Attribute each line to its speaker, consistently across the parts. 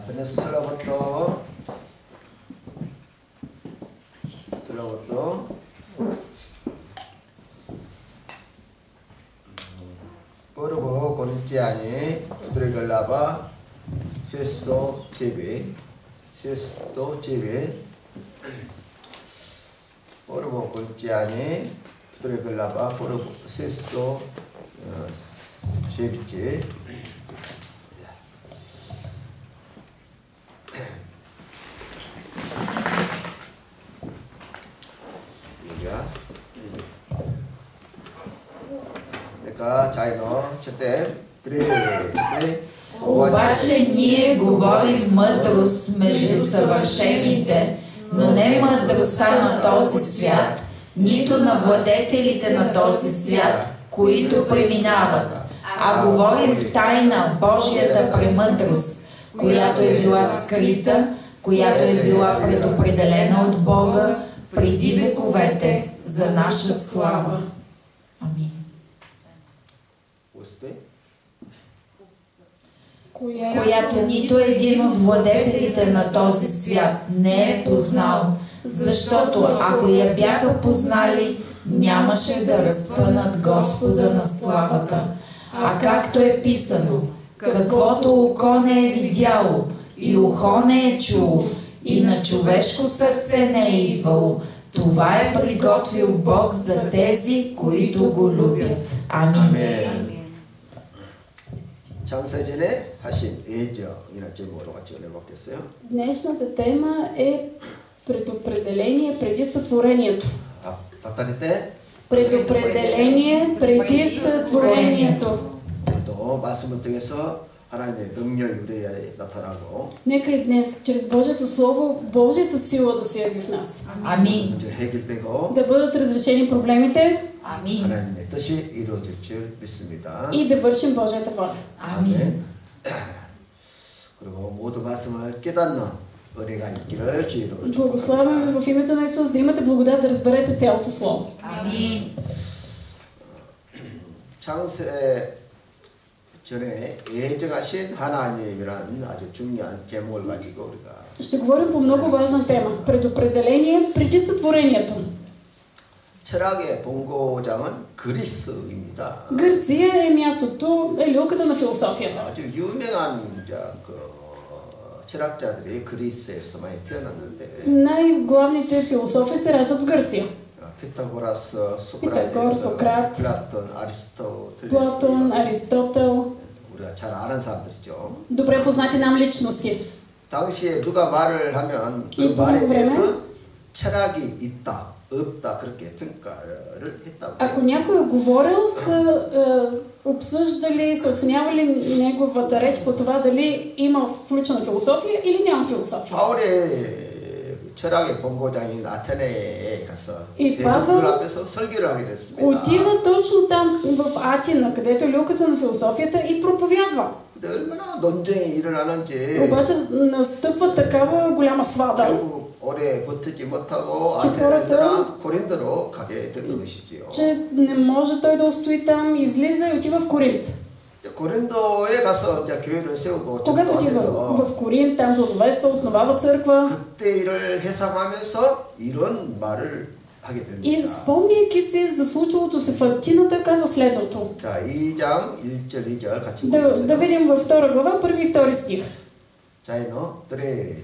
Speaker 1: 아테네스 슬로부터 Purbo Corintiani, Utregalaba, Sesto Cibi, Purbo Corintiani, Utregalaba, Purbo Sesto Cibi.
Speaker 2: Обаче ние говорим мъдрост между съвършените, но не мъдростта на този свят, нито на владетелите на този свят, които преминават, а говорим в тайна Божията премъдрост, която е била скрита, която е била предопределена от Бога преди вековете за наша слава. Амин. Която нито един от владетелите на този свят не е познал, защото ако я бяха познали, нямаше да разпънат Господа на славата. А както е писано, каквото око не е видяло, и ухо не е чуло, и на човешко сърце не е идвало, това е приготвил Бог за тези, които го любят. Амин.
Speaker 1: 창세전에 하신 예정이라는 제목으로 같이 읽어보겠어요.
Speaker 3: Днешната тема е предопределение преди сътворението. Предопределение преди сътворението.
Speaker 1: 또 말씀을 통해서 하나님의 능력이 우리에 나타나고.
Speaker 3: Нека и днес чрез Божието слово Божията сила да се яви в нас.
Speaker 2: Амин.
Speaker 1: 해결되고.
Speaker 3: Да бъдат разрешени проблемите.
Speaker 2: Амин.
Speaker 1: 하나님의 뜻이 이루어질 줄 믿습니다.
Speaker 3: И да вършим Божията воля.
Speaker 2: Амин.
Speaker 1: 그리고 모두 말씀을 깨닫는 은혜가 있기를 주의로.
Speaker 3: Благославяме в името на Исус да имате благодат да разберете цялото слово.
Speaker 2: Амин.
Speaker 1: 창세 전에 예정하신 하나님이라는 아주 중요한 제목을 가지고 우리가.
Speaker 3: Ще говорим по много важна тема. Предопределение преди сътворението.
Speaker 1: 철학의 본고장은 그리스입니다.
Speaker 3: Гърция е мястото, е люлката на философията.
Speaker 1: 아주 유명한 철학자들이 그리스에서 많이 태어났는데.
Speaker 3: Най-главните философи се раждат в Гърция.
Speaker 1: 피타고라스,
Speaker 3: Сократ,
Speaker 1: 플라톤,
Speaker 3: Аристотел.
Speaker 1: 우리가 잘 아는 사람들이죠.
Speaker 3: Добре познати нам личности.
Speaker 1: 당시에 누가 말을 하면 그 말에 대해서 철학이 있다, 없다 그렇게 평가를 했다고.
Speaker 3: Ако някой е говорил, са обсъждали, са оценявали неговата реч по това дали има включена философия или няма философия.
Speaker 1: 철학의 본고장인 아테네에 가서
Speaker 3: И
Speaker 1: 대중들 앞에서 설교를 하게 됐습니다.
Speaker 3: отива точно там в Атина, където е люлката на философията и проповядва.
Speaker 1: 근데 얼마나 논쟁이 일어나는지.
Speaker 3: обаче настъпва такава голяма свада.
Speaker 1: 결국 오래 버티지 못하고 아테네에서 고린도로 가게 되는 것이지요.
Speaker 3: че не може той да устои там, излиза и отива в Коринт.
Speaker 1: 고린도에 가서 이제 교회를 세우고
Speaker 3: когато отива в Коринт, там благовества, основава църква.
Speaker 1: 그때 일을 회상하면서 이런 말을 하게 됩니다.
Speaker 3: И спомняйки се за случилото се в Атина, той казва следното.
Speaker 1: 자, 2장 1절 2절 같이 보겠습니다.
Speaker 3: Да видим във 2 глава, 1 и 2 стих.
Speaker 1: 자이노 드레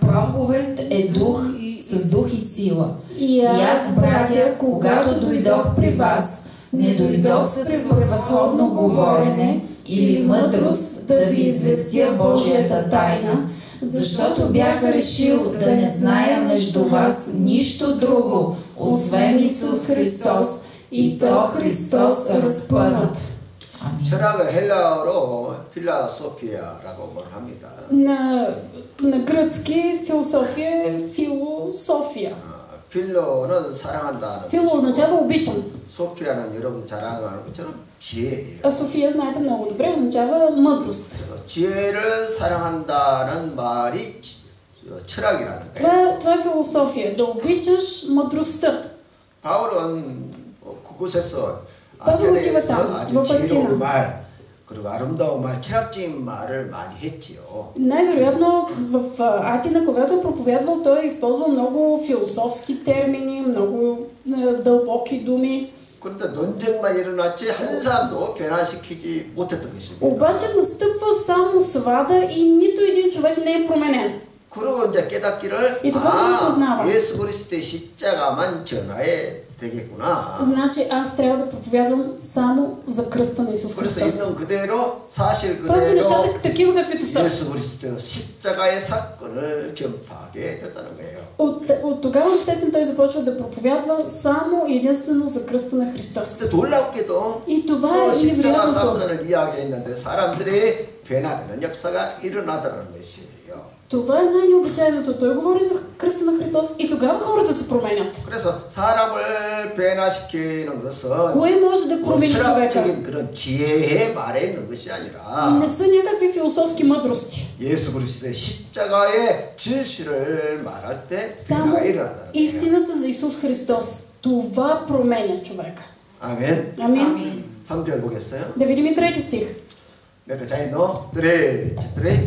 Speaker 2: Проповед е дух с дух и сила.
Speaker 3: И
Speaker 2: аз, братя, когато дойдох при вас, не дойдох с превъзходно говорене или мъдрост да ви известя Божията тайна, защото бях решил да не зная между вас нищо друго, освен Исус Христос, и то Христос разпънат.
Speaker 1: 철학을 헬라어로 필라소피아라고 합니다.
Speaker 3: На гръцки философия е философия.
Speaker 1: 필로는 사랑한다는.
Speaker 3: Фило означава обичам.
Speaker 1: 소피아는 여러분 잘 아는 것처럼 지혜예요.
Speaker 3: А София, знаете много добре, означава мъдрост.
Speaker 1: 지혜를 사랑한다는 말이 철학이라는 거예요.
Speaker 3: Това е философия, да обичаш мъдростта.
Speaker 1: 바울은 그곳에서
Speaker 3: Павел отива
Speaker 1: 아테네에서
Speaker 3: там,
Speaker 1: 아주
Speaker 3: в
Speaker 1: 지혜로운
Speaker 3: Атина.
Speaker 1: 말, 그 그리고 아름다운 말, 철학적인 말을 많이 했지요.
Speaker 3: Най-вероятно в Атина, когато е проповядвал, той е използвал много философски термини, много дълбоки думи.
Speaker 1: 그런데 논쟁만 일어났지 한 사람도 변화시키지 못했던 것입니다.
Speaker 3: Обаче настъпва само свада и нито един човек не е променен.
Speaker 1: 그리고 이제 깨닫기를 예수 그리스도의 십자가만 전하에 되겠구나.
Speaker 3: Значи аз трябва да проповядвам само за кръста на Исус
Speaker 1: 그래서
Speaker 3: Христос.
Speaker 1: 있는 그대로 사실
Speaker 3: Просто
Speaker 1: 그대로
Speaker 3: нещата такива каквито са.
Speaker 1: 예수 그리스도의 십자가의 사건을 전파하게 됐다는 거예요.
Speaker 3: От тогава насетне той започва да проповядва само и единствено за кръста на Христос.
Speaker 1: 놀랍게도
Speaker 3: И това
Speaker 1: 그
Speaker 3: е
Speaker 1: 십자가
Speaker 3: невероятното.
Speaker 1: 사건을 이야기했는데 사람들이 변화되는 역사가 일어나더라는 것이에요.
Speaker 3: Това е най-необичайното. Той говори за кръста на Христос и тогава хората се променят.
Speaker 1: 그래서 사람을 변화시키는 것은
Speaker 3: Кое може да промени човека?
Speaker 1: 철학적인 그런 지혜의 말에 있는 것이 아니라
Speaker 3: Не са някакви философски мъдрости.
Speaker 1: 예수 그리스도의 십자가의 진실을 말할 때
Speaker 3: Само
Speaker 1: 변화가 일어난다는 거예요.
Speaker 3: истината за Исус Христос. Това променя човека.
Speaker 1: 아멘.
Speaker 3: Амин.
Speaker 1: 3절 보겠어요?
Speaker 3: Да видим и трети стих.
Speaker 1: нека заедно 3, 4.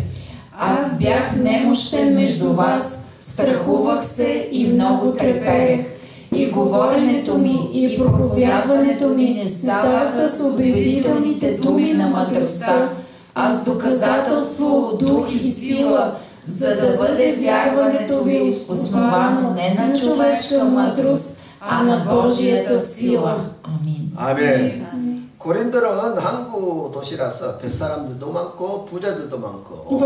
Speaker 2: Аз бях немощен между вас, страхувах се и много треперех. И говоренето ми, и проповядването ми не ставаха с убедителните думи на мъдростта, а с доказателство от дух и сила, за да бъде вярването ви основано не на човешка мъдрост, а на Божията сила. Амин.
Speaker 1: 아멘. 고린도는 항구 도시라서 뱃사람들도 많고 부자들도 많고.
Speaker 3: В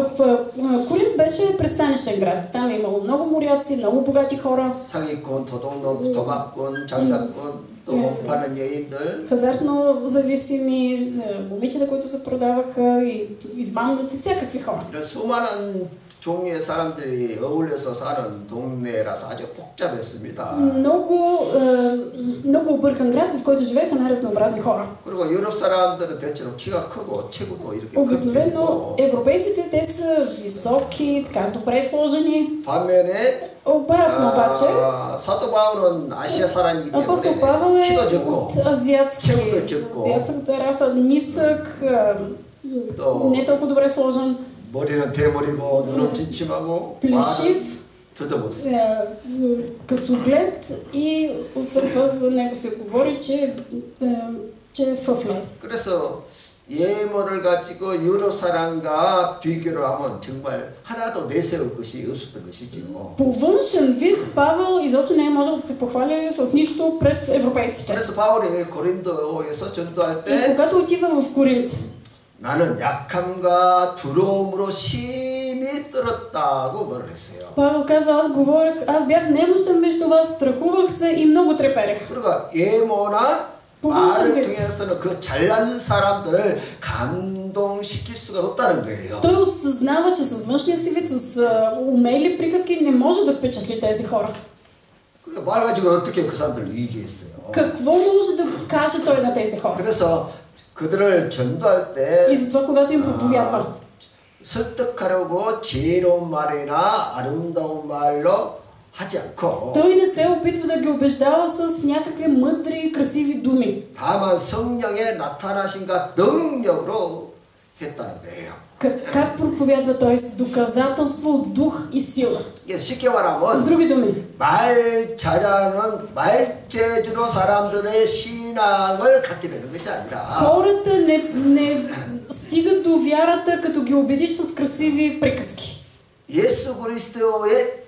Speaker 3: Коринт беше пристанищен град. Там е имало много моряци, много богати хора.
Speaker 1: 사기꾼, 도둑놈, 도박꾼, 장사꾼, 또 파는 여인들.
Speaker 3: Хазартно зависими, момичета, които се продаваха и измамници, всякакви хора.
Speaker 1: 이런 수많은 종류의 사람들이 어울려서 사는 동네라서 아주 복잡했습니다.
Speaker 3: Много объркан град, в който живееха най-разнообразни хора.
Speaker 1: 그리고 유럽 사람들은 대체로 키가 크고 체구도 이렇게
Speaker 3: Обикновено европейците, те са високи, така добре сложени.
Speaker 1: 반면에
Speaker 3: Обратно обаче,
Speaker 1: 사도 바울은 아시아 사람이기
Speaker 3: апостол
Speaker 1: 때문에
Speaker 3: Павел е
Speaker 1: 키도 적고
Speaker 3: от азиатската раса, нисък, не толкова добре сложен.
Speaker 1: 머리는 대머리고 눈은 침침하고
Speaker 3: плешив,
Speaker 1: 더듬었어요.
Speaker 3: късоглед и освен това за него се говори, че е фъфлен.
Speaker 1: 그래서 예물을 가지고 유럽 사람과 비교를 하면 정말 하나도 내세울 것이 없었던 것이지.
Speaker 3: По външен вид Павел изобщо не е можел да се похвали с нищо пред европейците.
Speaker 1: 그래서 바울이 고린도에서 전도할
Speaker 3: И
Speaker 1: 때
Speaker 3: когато отива в Коринт,
Speaker 1: 나는 약함과 두려움으로 심히 떨었다고 말을 했어요.
Speaker 3: Павел казва, аз бях немощен между вас, страхувах се и много треперех.
Speaker 1: 그러니까 예모나 말을 통해서는 그 잘난 사람들을 감동시킬 수가 없다는 거예요.
Speaker 3: Той осъзнава, че с външния си вид, с умели приказки не може да впечатли тези хора.
Speaker 1: 그러니까 말 가지고 어떻게 그 사람들을 이기겠어요?
Speaker 3: Какво може да каже той на тези хора?
Speaker 1: 그래서 그들을 전도할 때
Speaker 3: И затова, когато им проповядва,
Speaker 1: 설득하려고 지혜로운 말이나 아름다운 말로 하지 않고
Speaker 3: той не се опитва да ги убеждава с някакви мъдри, красиви думи.
Speaker 1: 다만 성령의 나타나신가 능력으로 했다는 거예요.
Speaker 3: Как проповядва той? С доказателство от дух и сила.
Speaker 1: 쉽게
Speaker 3: С
Speaker 1: 말하면
Speaker 3: други думи,
Speaker 1: 말자자는 말재주로 사람들의 신앙을 갖게 되는 것이 아니라
Speaker 3: хората не стигат до вярата, като ги убедиш с красиви приказки.
Speaker 1: 예수 그리스도의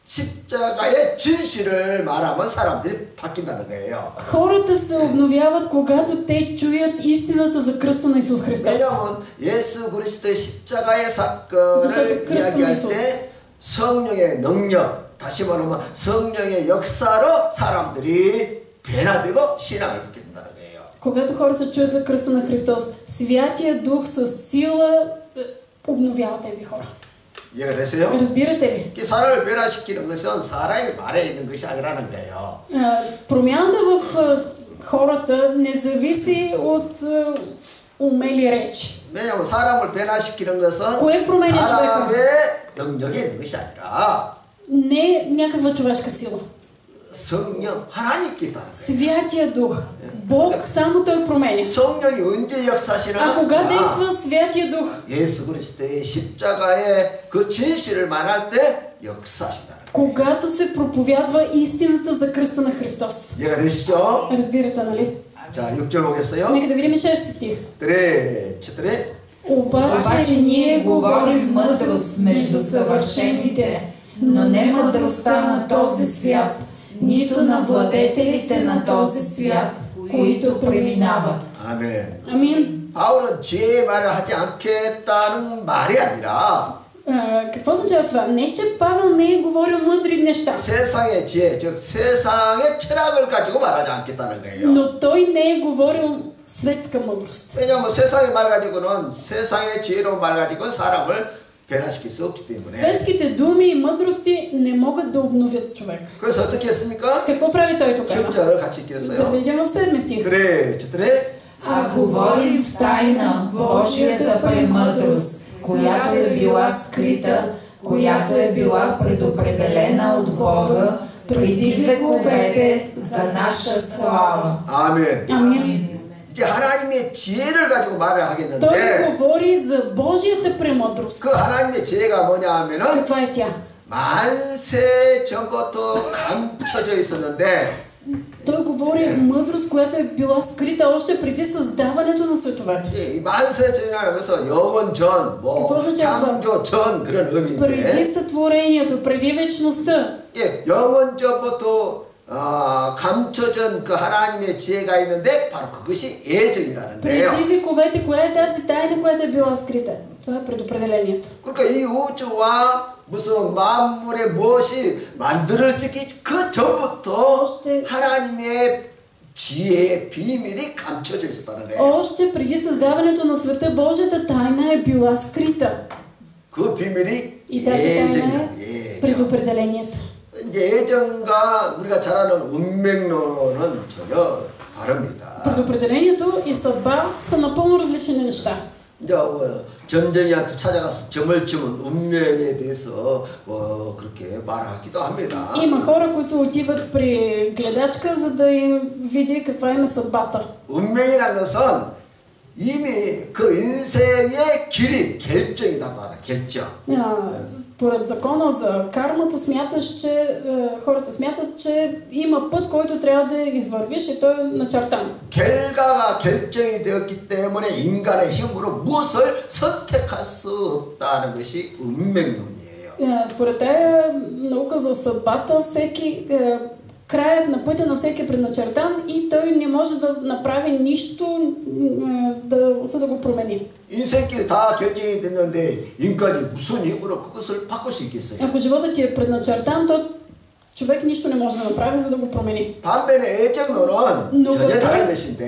Speaker 1: 십자가의 진실을 말하면 사람들이 바뀐다는 거예요.
Speaker 3: Хората се обновяват, когато те чуят истината за кръста на Исус Христос.
Speaker 1: 왜냐하면 예수 그리스도의 십자가의 사건을 이야기할 때 성령의 능력, 다시 말하면 성령의 역사로 사람들이 변화되고 신앙을 갖게 된다는 거예요.
Speaker 3: Когато хората чуят за кръста на Христос, Святия Дух със сила обновява тези хора.
Speaker 1: 이해가 되세요?
Speaker 3: Разбирате ли?
Speaker 1: 사람을 변화시키는 것은 사람의 말에 있는 것이 아니라는 거예요.
Speaker 3: Промяната в хората не зависи от умели речи.
Speaker 1: 왜냐하면 사람을 변화시키는 것은
Speaker 3: кое променя
Speaker 1: 사람의 능력이 있는 것이 아니라
Speaker 3: не някаква човешка сила.
Speaker 1: 성령 하나님께 있다는 거예요.
Speaker 3: Святия Дух. Бог само Той променя.
Speaker 1: 성령이 언제 역사하시나?
Speaker 3: А кога действа Святия Дух?
Speaker 1: 예수 그리스도의 십자가의 그 진실을 말할 때 역사하신다.
Speaker 3: Когато се проповядва истината за кръста на Христос.
Speaker 1: 이해가 되시죠?
Speaker 3: Разбирате, нали?
Speaker 1: 자, 6절 보겠어요.
Speaker 3: Нека да видим 6 стих.
Speaker 1: 3, 4.
Speaker 2: Обаче ние говорим мъдрост между съвършените, но не мъдростта на този свят, нито на владетелите на този свят, които преминават.
Speaker 1: 아멘.
Speaker 3: Амин.
Speaker 1: 바울은 지혜의 말을 하지 않겠다는 말이 아니라
Speaker 3: Какво означава това? Не, че Павел не е говорил мъдри неща.
Speaker 1: 세상의 지혜, 즉 세상의 철학을 가지고 말하지 않겠다는 거예요.
Speaker 3: Но той не е говорил светска мъдрост.
Speaker 1: 왜냐하면 세상의 말 가지고는 세상의 지혜로운 말 가지고 사람을 변화시킬 수 없기 때문에.
Speaker 3: Светските думи и мъдрости не могат да обновят човек.
Speaker 1: 그래서 어떻게 했습니까?
Speaker 3: Какво прави той тук?
Speaker 1: 7절 같이
Speaker 3: Да
Speaker 1: 읽겠어요.
Speaker 3: видим в 7 стих.
Speaker 1: 그래, 4.
Speaker 2: А говорим в тайна Божията премъдрост, която е била скрита, която е била предопределена от Бога преди вековете за наша слава.
Speaker 1: 아멘.
Speaker 3: Амин.
Speaker 1: 이제 하나님의 지혜를 가지고 말을
Speaker 3: Той
Speaker 1: 하겠는데
Speaker 3: говори за Божията премъдрост.
Speaker 1: 그 하나님의 지혜가 뭐냐 하면은
Speaker 3: Каква е тя?
Speaker 1: 만세 전부터 감춰져 있었는데
Speaker 3: Той говори мъдрост, която е била скрита още преди създаването на световете.
Speaker 1: 이 만세 전이라는 것은 영원 전, 뭐
Speaker 3: какво означава това?
Speaker 1: 창조 전 그런
Speaker 3: Преди
Speaker 1: 의미인데
Speaker 3: сътворението, преди вечността.
Speaker 1: 예, 영원 전부터 감춰진 그 하나님의 지혜가 있는데 바로 그것이 예정이라는데요.
Speaker 3: Преди вековете, коя е тази тайна, която е била скрита? Това е предопределението.
Speaker 1: 그러니까 이 우주와 무슨 만물의 무엇이 만들어지기 그 전부터 하나님의 지혜의 비밀이 감춰져 있었다는 거예요.
Speaker 3: Още преди създаването на света, Божията тайна е била скрита.
Speaker 1: 그 비밀이
Speaker 3: И тази тайна
Speaker 1: 예정이야.
Speaker 3: е
Speaker 1: 예정.
Speaker 3: предопределението.
Speaker 1: 이제 예정과 우리가 잘 아는 운명론은 전혀 다릅니다.
Speaker 3: Предопределението и съдба са напълно различни неща.
Speaker 1: 이제 점쟁이한테 찾아가서 점을 치면 운명에 대해서 그렇게 말하기도 합니다.
Speaker 3: Има хора, които отиват при гледачка, за да им види каква им е съдбата.
Speaker 1: 운명이라는 것은 이미 그 인생의 길이 결정이다 말아 결정.
Speaker 3: Според закона за кармата смяташ, че хората смятат, че има път, който трябва да извървиш и той е начертан.
Speaker 1: 결과가 결정이 되었기 때문에 인간의 힘으로 무엇을 선택할 수 없다는 것이 운명론이에요.
Speaker 3: Според тая наука за съдбата, всеки краят на пътя на всеки е предначертан и той не може да направи нищо, за да го промени.
Speaker 1: 인생길이 다 결정이 됐는데 인간이 무슨 힘으로 그것을 바꿀 수 있겠어요?
Speaker 3: Ако животът ти е предначертан, то човек нищо не може да направи, за да го промени.
Speaker 1: 반면에 예정론은 전혀 다른 것인데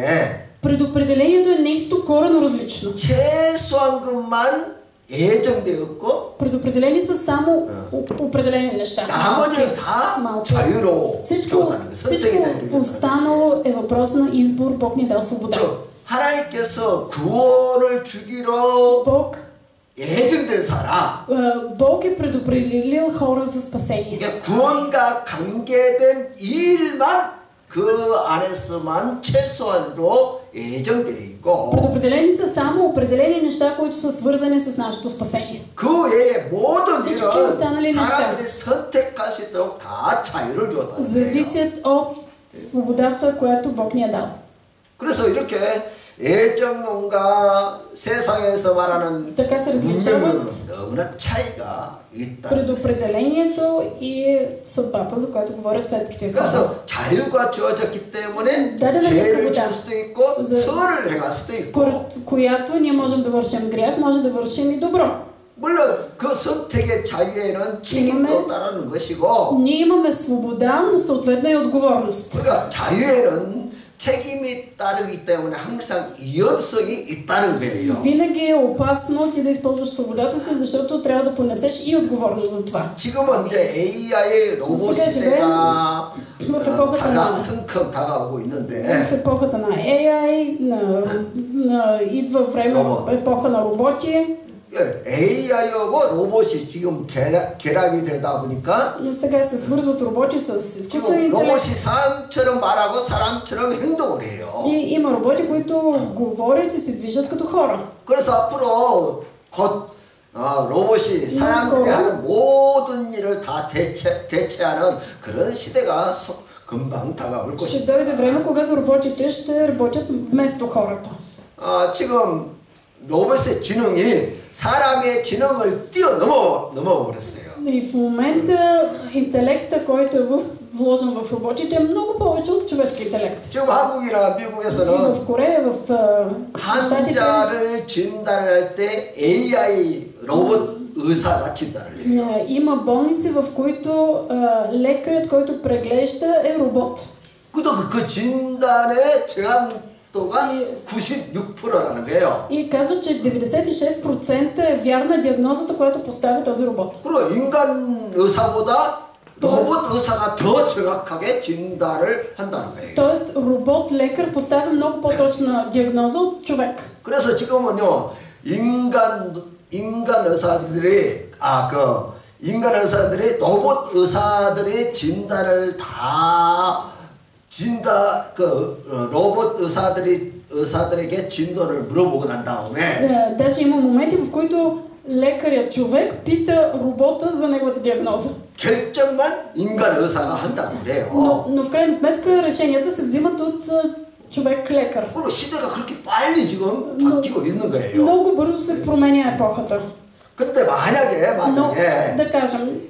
Speaker 3: предопределението е нещо коренно различно.
Speaker 1: 최소한 것만 예정되었고
Speaker 3: предопределени са само определени неща.
Speaker 1: 나머지는 다 자유로
Speaker 3: всичко останало е въпрос на избор. Бог ни дал свобода.
Speaker 1: 하나님께서 구원을 주기로
Speaker 3: Бог
Speaker 1: 예정된 사람.
Speaker 3: Бог е предопределил хора за спасение.
Speaker 1: 구원과 관계된 일만 그 안에서만 최소한으로 예정되어 있고.
Speaker 3: предопределени са само определени неща, които са свързани с нашето спасение.
Speaker 1: 그 외에 모든 일은
Speaker 3: 사람들이
Speaker 1: 선택할 수 있도록 다 자유를 주었다.
Speaker 3: зависят от свободата, която Бог ни е дал.
Speaker 1: 그래서 이렇게 예정론과 세상에서 말하는 운명론은 너무나 차이가 있다.
Speaker 3: предопределението и съдбата, за която говорят светските хора.
Speaker 1: 그래서 자유가 주어졌기 때문에 죄를 줄 수도 있고 선을 행할 수도 있고.
Speaker 3: според която ние можем да вършим грях, може да вършим и добро.
Speaker 1: 물론 그 선택의 자유에는 책임도 따르는 것이고.
Speaker 3: ние имаме свобода, но съответно и отговорност.
Speaker 1: 그러니까 자유에는 책임이 따르기 때문에 항상 위험성이 있다는 거예요.
Speaker 3: винаги е опасно ти да използваш свободата си, защото трябва да понесеш и отговорност за това.
Speaker 1: 지금은 이제 AI 로봇 시대가 성큼 다가오고 있는데.
Speaker 3: в епохата на AI, идва време епоха на роботи.
Speaker 1: AI하고 로봇이 지금 결합이 되다 보니까
Speaker 3: Сега се свързват роботи с изкуствен интелект.
Speaker 1: 로봇이 사람처럼 말하고 사람처럼 행동을 해요.
Speaker 3: И има роботи, които говорят и се движат като хора.
Speaker 1: 그래서 앞으로 곧 로봇이 사람들이 하는 모든 일을 다 대체하는 그런 시대가 금방 다가올
Speaker 3: Ще
Speaker 1: 것입니다.
Speaker 3: дойде време, когато роботите ще работят вместо хората.
Speaker 1: 지금 로봇의 지능이 사람의 지능을 뛰어넘어 버렸어요.
Speaker 3: И в момента интелекта, който е вложен в роботите, е много повече от човешкия интелект.
Speaker 1: 지금 한국이나
Speaker 3: И
Speaker 1: 미국에서는
Speaker 3: в Корея, в Щатите,
Speaker 1: 환자를 진단을 할 때 AI 로봇 의사가 진단을 해요.
Speaker 3: има болници, в които лекарят, който преглежда, е робот.
Speaker 1: 그 진단의 정확도가 96%라는 거예요.
Speaker 3: И казват, че 96% е вярна диагнозата, която поставя този робот.
Speaker 1: 그리고 인간 의사보다 로봇 의사가 더 정확하게 진단을 한다는 거예요.
Speaker 3: Тоест, робот-лекар поставя много по-точна диагноза от човек.
Speaker 1: 그래서 지금은요, 인간 의사들이 로봇 의사들이 진단을 로봇 의사들에게 진도를 물어보고 난 다음에
Speaker 3: Даже има моменти, в които лекарят човек пита робота за неговата диагноза.
Speaker 1: 결정만 인간 의사가 한다고 그래요.
Speaker 3: Но в крайна сметка решенията се взимат от човек-лекар.
Speaker 1: 그리고 시대가 그렇게 빨리 지금 바뀌고 있는 거예요.
Speaker 3: Много бързо се променя епохата.
Speaker 1: 그런데 만약에
Speaker 3: Да кажем,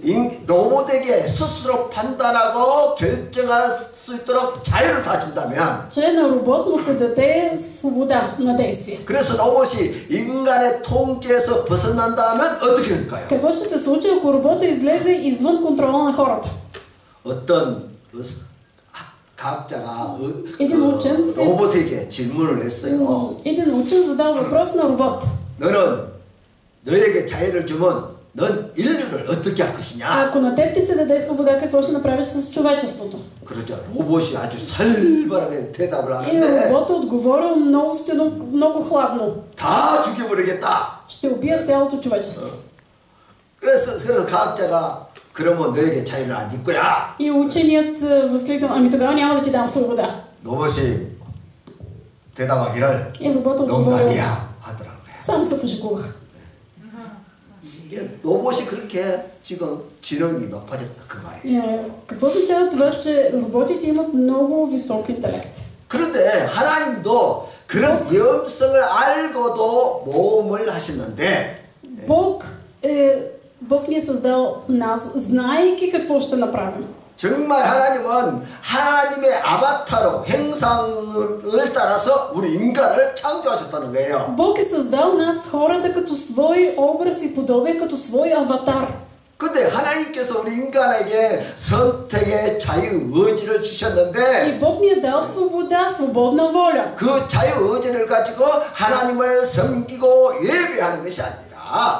Speaker 1: 로봇에게 스스로 판단하고 결정할 수 있도록 자유를 다 준다면,
Speaker 3: че на робот му се даде свобода на действие.
Speaker 1: 그래서 로봇이 인간의 통제에서 벗어난다면 어떻게 될까요?
Speaker 3: Какво ще се случи, ако робота излезе извън контрола на хората?
Speaker 1: 어떤 과학자가
Speaker 3: учен
Speaker 1: 로봇에게 질문을 했어요.
Speaker 3: Един учен задал въпрос на робот.
Speaker 1: 너에게 자유를 주면 넌 인류를 어떻게 할 것이냐?
Speaker 3: Ако на теб ти се даде свобода, какво ще направиш с човечеството?
Speaker 1: 그러자 로봇이 아주 살벌하게 대답을
Speaker 3: И
Speaker 1: 하는데
Speaker 3: роботът отговорил много стено, много хладно.
Speaker 1: 다 죽여버리겠다.
Speaker 3: Ще убия цялото човечество.
Speaker 1: 그래서 과학자가 그러면 너에게 자유를 안 줄 거야.
Speaker 3: И ученият възкликнал, ами тогава няма да ти дам свобода.
Speaker 1: 로봇이 대답하기를
Speaker 3: И роботът отговорил,
Speaker 1: 농담이야 하더라고요.
Speaker 3: само се пошегувах.
Speaker 1: 이게 로봇이 그렇게 지금 지능이 높아졌다 그 말이에요.
Speaker 3: Какво означава това, че роботите имат много висок интелект?
Speaker 1: 그런데 하나님도 그런 위험성을 알고도 모험을 하셨는데
Speaker 3: Бог ни е създал нас, знаейки какво ще направим.
Speaker 1: 정말 하나님은 하나님의 아바타로 행상을 따라서 우리 인간을 창조하셨다는 거예요.
Speaker 3: Бог е създал нас хората като свой образ и подобие, като свой аватар.
Speaker 1: 근데 하나님께서 우리 인간에게 선택의 자유 의지를
Speaker 3: И
Speaker 1: 주셨는데
Speaker 3: Бог ни е дал свобода, свободна воля.
Speaker 1: 그 자유 의지를 가지고 하나님을 섬기고 예배하는 것이 아니라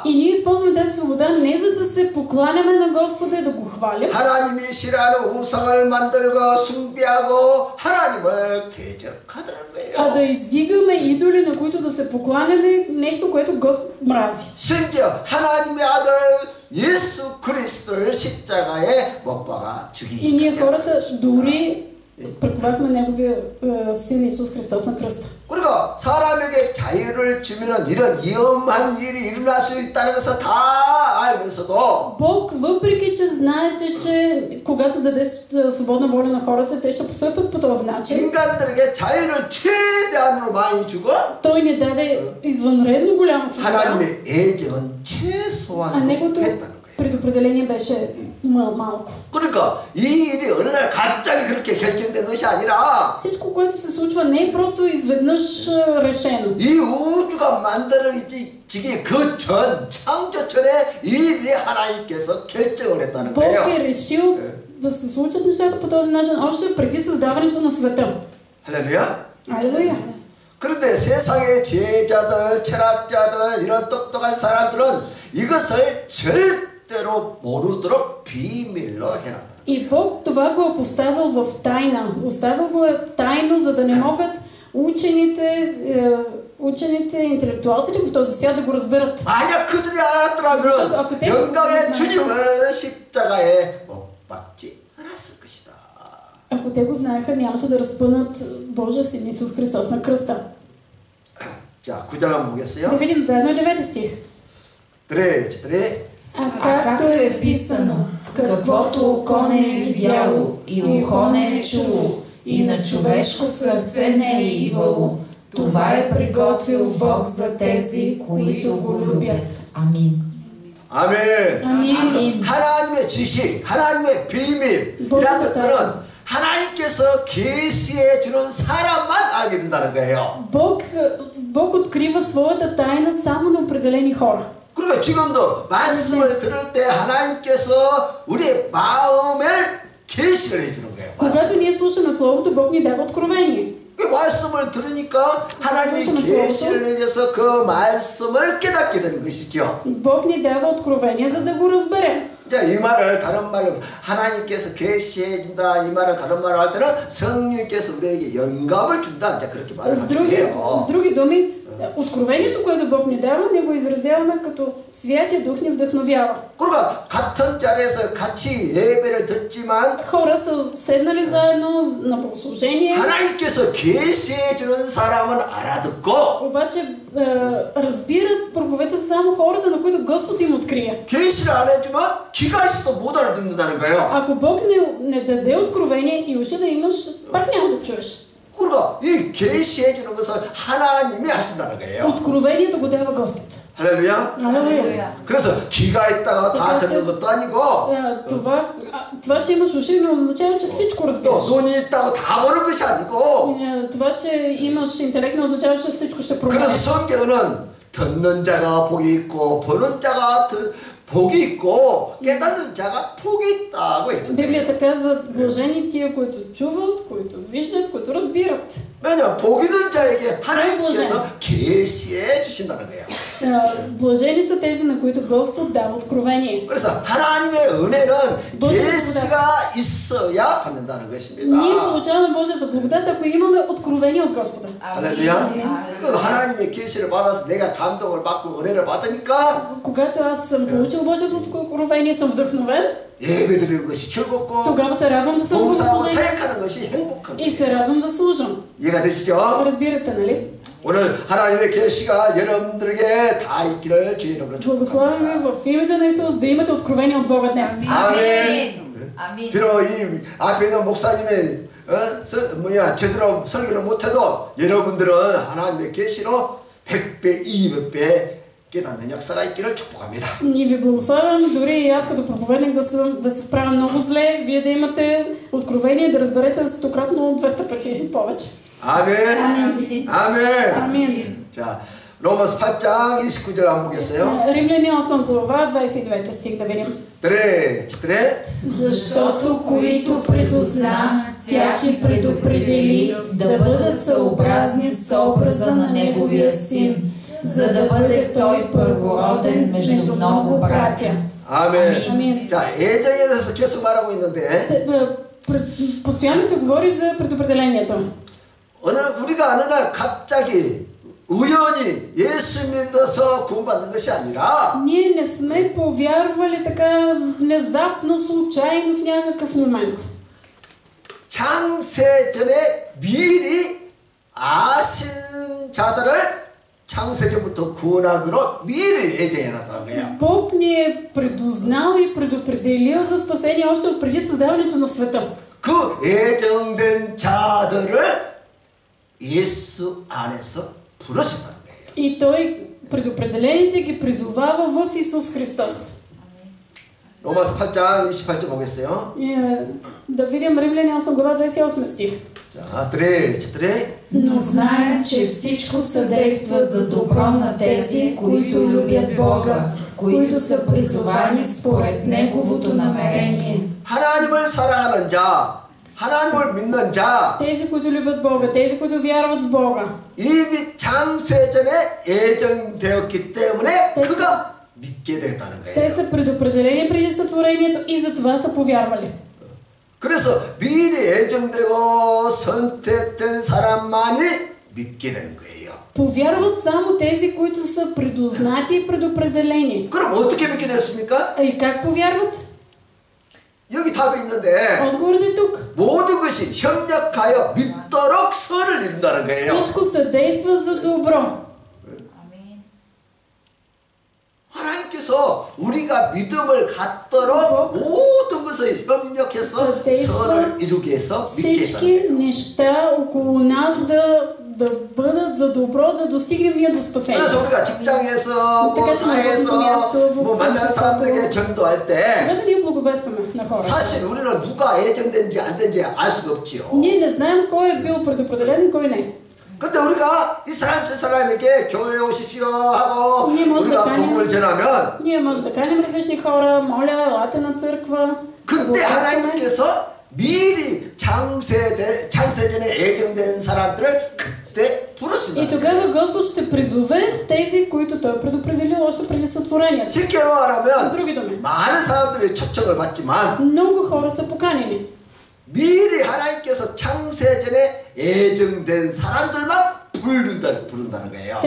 Speaker 3: И ние използваме тази свобода не за да се покланяме на Господа и да го хвалим,
Speaker 1: 하나님이 싫어하는 우상을 만들고 숭배하고 하나님을 대적하더라는
Speaker 3: а
Speaker 1: 거예요.
Speaker 3: да издигаме идоли, на които да се покланяме, нещо, което Господ мрази.
Speaker 1: 심지어 하나님의 아들 예수 그리스도를 십자가에 못 박아
Speaker 3: И
Speaker 1: 죽이기
Speaker 3: ние хората дори прековахме неговия син Исус Христос на кръста.
Speaker 1: 그리고 사람에게 자유를 주면은 이런 위험한 일이 일어날 수 있다는 것을 다 알면서도
Speaker 3: Бог, въпреки че знаеше, че когато даде свободна воля на хората, те ще постъпят по този начин,
Speaker 1: 인간들에게 자유를 최대한으로 많이 주고
Speaker 3: Той ни даде извънредно голяма свобода,
Speaker 1: 하나님의 애정은
Speaker 3: а
Speaker 1: 최소한으로
Speaker 3: Неговото
Speaker 1: 했다는 거예요.
Speaker 3: предопределение беше малко.
Speaker 1: 그러니까 이 일이 어느 날 갑자기 그렇게 결정된 것이 아니라
Speaker 3: Всичко, което се случва, не е просто изведнъж решено.
Speaker 1: 이 우주가 만들어지기 그 전 창조전에 이미 하나님께서 결정을 했다는
Speaker 3: Бог
Speaker 1: 거예요.
Speaker 3: е решил да се случат нещата по този начин още преди създаването на света.
Speaker 1: 할렐루야.
Speaker 3: Алелуя!
Speaker 1: 그런데 세상의 지혜자들, 철학자들, 이런 똑똑한 사람들은 이것을 절대로 모르도록 비밀로 해놨다.
Speaker 3: И Бог това го е поставил в тайна. Оставил го е тайно, за да не могат учените учените, интелектуалците в този свят да го разберат.
Speaker 1: 만약 그들이 알았더라면 영광의 주님을 십자가에 못 박지 않았을 것이다.
Speaker 3: Ако те го знаеха, нямаше да разпънат Божия син Исус Христос на кръста.
Speaker 1: 자, 9절 한번 보겠어요.
Speaker 3: Да видим заедно 9 стих.
Speaker 1: 3.
Speaker 2: А както е писано, каквото око не е видяло и ухо не е чуло и на човешко сърце не е идвало, това е приготвил Бог за тези, които го любят. Амин.
Speaker 1: 아멘.
Speaker 3: 아멘.
Speaker 1: 하나님의 지식, 하나님의 비밀 이런 것들은 하나님께서 계시해 주는 사람만 알게 된다는 거예요.
Speaker 3: Бог открива своята тайна само на определени хора.
Speaker 1: 그리고 지금도 말씀을 들을 때 하나님께서 우리의 마음을 계시를 해주는 거예요.
Speaker 3: Когато ние слушаме Словото, Бог ни дава откровение.
Speaker 1: 그 말씀을 들으니까 하나님이 계시를 해줘서 그 말씀을 깨닫게 되는 것이죠.
Speaker 3: Бог ни дава откровение, за да го разберем.
Speaker 1: 이 말을 다른 말로 하나님께서 계시해 준다 이 말을 다른 말로 할 때는 성령께서 우리에게 영감을 준다 이제 그렇게 말을 해요.
Speaker 3: С други думи, откровението, което Бог ни дава, ние го изразяваме като Святия Дух ни вдъхновява.
Speaker 1: 그러니까 같은 자리에서 같이 예배를 듣지만
Speaker 3: Хора са седнали заедно на богослужение.
Speaker 1: 하나님께서 계시해 주는 사람은 알아듣고
Speaker 3: обаче разбират проповедта само хората, на които Господ им открие.
Speaker 1: 계시를 안 해주면 귀가 있어도 못 알아듣는다는 거예요.
Speaker 3: Ако Бог не даде откровение и уши да имаш, пак няма да чуеш.
Speaker 1: 그러니까 이 계시해 주는 것은 하나님이 하신다는 거예요.
Speaker 3: Откровението го дава Господ.
Speaker 1: 할렐루야.
Speaker 3: Алелуя.
Speaker 1: 그래서 귀가 있다가 다 듣는 것도 아니고
Speaker 3: това, че имаш уши, не означава, че всичко разбираш.
Speaker 1: 또 눈이 있다고 다 보는 것이 아니고
Speaker 3: това, че имаш интелект, не означава, че всичко ще промени.
Speaker 1: 그래서 성경은 듣는 자가 복이 있고 보는 자가 복이 있고 깨닫는 자가 복이 있다고 했는데
Speaker 3: Библията казва блажени тия, които чуват, които виждат, които разбират.
Speaker 1: 왜냐 복 있는 자에게 하나님께서 계시해 주신다는 거예요.
Speaker 3: Блажени са тези, на които Господ дава откровение.
Speaker 1: 그래서 하나님의 은혜는 계시가 있어야 받는다는 것입니다.
Speaker 3: Ние получаваме Божията благодат, ако имаме откровение от Господа.
Speaker 1: 할렐루야. 그 하나님의 계시를 받아서 내가 감동을 받고 은혜를 받으니까
Speaker 3: когато аз съм получил Божието откровение, съм вдъхновен,
Speaker 1: 예배드리는 것이 즐겁고
Speaker 3: тогава се радвам да съм в
Speaker 1: 봉사하고
Speaker 3: богослужение
Speaker 1: 사역하는 것이 행복한
Speaker 3: и се радвам да служам.
Speaker 1: 이해가 되시죠?
Speaker 3: Разбирате, нали?
Speaker 1: 오늘 하나님의 계시가 여러분들에게 다 있기를 주의 이름으로
Speaker 3: Благославям ви
Speaker 1: 축복합니다.
Speaker 3: в името на Исус да имате откровение от Бога днес.
Speaker 2: 아멘.
Speaker 1: 비록 이 앞에 있는 목사님이 제대로 설교를 못해도 여러분들은 하나님의 계시로 100배, 200배 깨닫는 역사가 있기를 축복합니다.
Speaker 3: И ви благославям, дори и аз като проповедник да се справя много зле, вие да имате откровение, да разберете стократно 200 пъти повече.
Speaker 1: 아멘.
Speaker 3: 아멘.
Speaker 1: 아멘.
Speaker 3: 아멘.
Speaker 1: 자, 로마서 8장 29절 한번 보겠어요.
Speaker 3: Римляни 8 глава, 29 стих да видим.
Speaker 1: 3.
Speaker 2: Защото които предозна, тях и предопредели да бъдат съобразни с образа на Неговия Син, за да бъде Той първороден между много братя.
Speaker 1: 아멘.
Speaker 3: 아멘.
Speaker 1: 자, 예정에 대해서 계속 말하고 있는데
Speaker 3: Постоянно се говори за предопределението.
Speaker 1: 우리가 어느 날 갑자기 우연히 예수 믿어서 구원받는 것이 아니라
Speaker 3: Ние не сме повярвали така внезапно, случайно в някакъв момент.
Speaker 1: 창세전에 미리 아신 자들을 창세전부터 구원하기로 미리 예정해놨다는 거야.
Speaker 3: Бог ни е предузнал и предопределил за спасение още от преди създаването на света.
Speaker 1: 그 예정된 자들을 예수 안에서 부르신다는 거예요.
Speaker 3: И Той предопределените ги призовава в Исус Христос.
Speaker 1: 로마서 8장 28절 보겠어요.
Speaker 3: Да видим Римляни 8 глава 28 стих.
Speaker 1: 자, 3.
Speaker 2: Но зная, че всичко съдейства за добро на тези, които любят Бога, които са призовани според Неговото намерение.
Speaker 1: 하나님을 사랑하는 자, 하나님을 믿는 자,
Speaker 3: Тези, които любят Бога, тези, които вярват в Бога.
Speaker 1: 이미 창세전에 예정되었기 때문에 그가 믿게 되었다는
Speaker 3: Те
Speaker 1: 거예요.
Speaker 3: са предопределени преди сътворението и затова са повярвали.
Speaker 1: 그래서 미리 예정되고 선택된 사람만이 믿게 되는 거예요.
Speaker 3: Повярват само тези, които са предузнати и предопределени.
Speaker 1: 그럼 어떻게 믿게 됐습니까?
Speaker 3: И как повярват?
Speaker 1: 여기 답이 있는데
Speaker 3: Отговорът е тук.
Speaker 1: 모든 것이 협력하여 믿도록 선을 이룬다는 거예요.
Speaker 3: Всичко съдейства за добро.
Speaker 1: 하나님께서 우리가 믿음을 갖도록 모든 것을 협력해서 선을 이루게 해서 믿게
Speaker 3: Всички
Speaker 1: 했다는 거예요.
Speaker 3: неща около нас да бъдат за добро, да достигнем ние до спасение.
Speaker 1: 그래서 우리가 직장에서 뭐 사회에서 뭐 만난 사람들에게 전도할 때
Speaker 3: Когато ние благовестваме на хората,
Speaker 1: 사실 우리는 누가 예정된지 안 된지 알 수가 없지요.
Speaker 3: ние не знаем кой е бил предопределен и кой не.
Speaker 1: 근데 우리가 이 사람 저 사람에게 교회에 오십시오 하고
Speaker 3: ние може да
Speaker 1: 우리가
Speaker 3: каним,
Speaker 1: 복음을 전하면
Speaker 3: ние може да каним различни хора, моля, елате на църква.
Speaker 1: 그때 하나님께서 미리 창세전에 예정된 사람들을 그때
Speaker 3: И
Speaker 1: 부르신다.
Speaker 3: тогава Господ ще призове тези, които Той предопределил още преди сътворението.
Speaker 1: 쉽게
Speaker 3: С
Speaker 1: 말하면
Speaker 3: други думи,
Speaker 1: 많은 사람들이 초청을 받지만
Speaker 3: много хора са поканени.
Speaker 1: 미리 하나님께서 창세전에 예정된 사람들만 부른다는 거예요.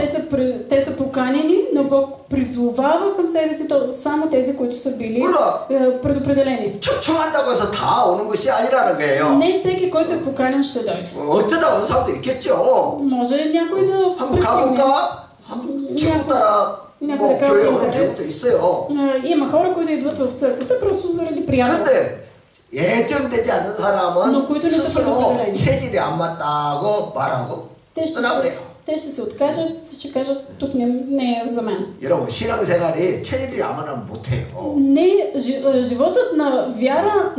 Speaker 3: Те са поканени, но Бог призовава към себе си само тези, които са били предопределени.
Speaker 1: 초청한다고 해서 다 오는 것이 아니라는 거예요.
Speaker 3: Не всеки, който е поканен, ще дойде.
Speaker 1: 어쩌다 오는 사람도 있겠죠.
Speaker 3: Може някой да
Speaker 1: 한번
Speaker 3: пристигне.
Speaker 1: 가볼까? 친구 따라 뭐 교회 오는 경우도 있어요.
Speaker 3: Има хора, които идват в църквата просто заради приятел.
Speaker 1: 근데 예정되지 않는 사람은
Speaker 3: Но които не са
Speaker 1: 스스로
Speaker 3: предопределени.
Speaker 1: 체질이 안 맞다고 말하고 떠나버려요.
Speaker 3: Те ще се откажат, ще кажат, тук не е за мен.
Speaker 1: 여러분 신앙생활이 체질이 안 맞으면 못해요.
Speaker 3: Животът на вяра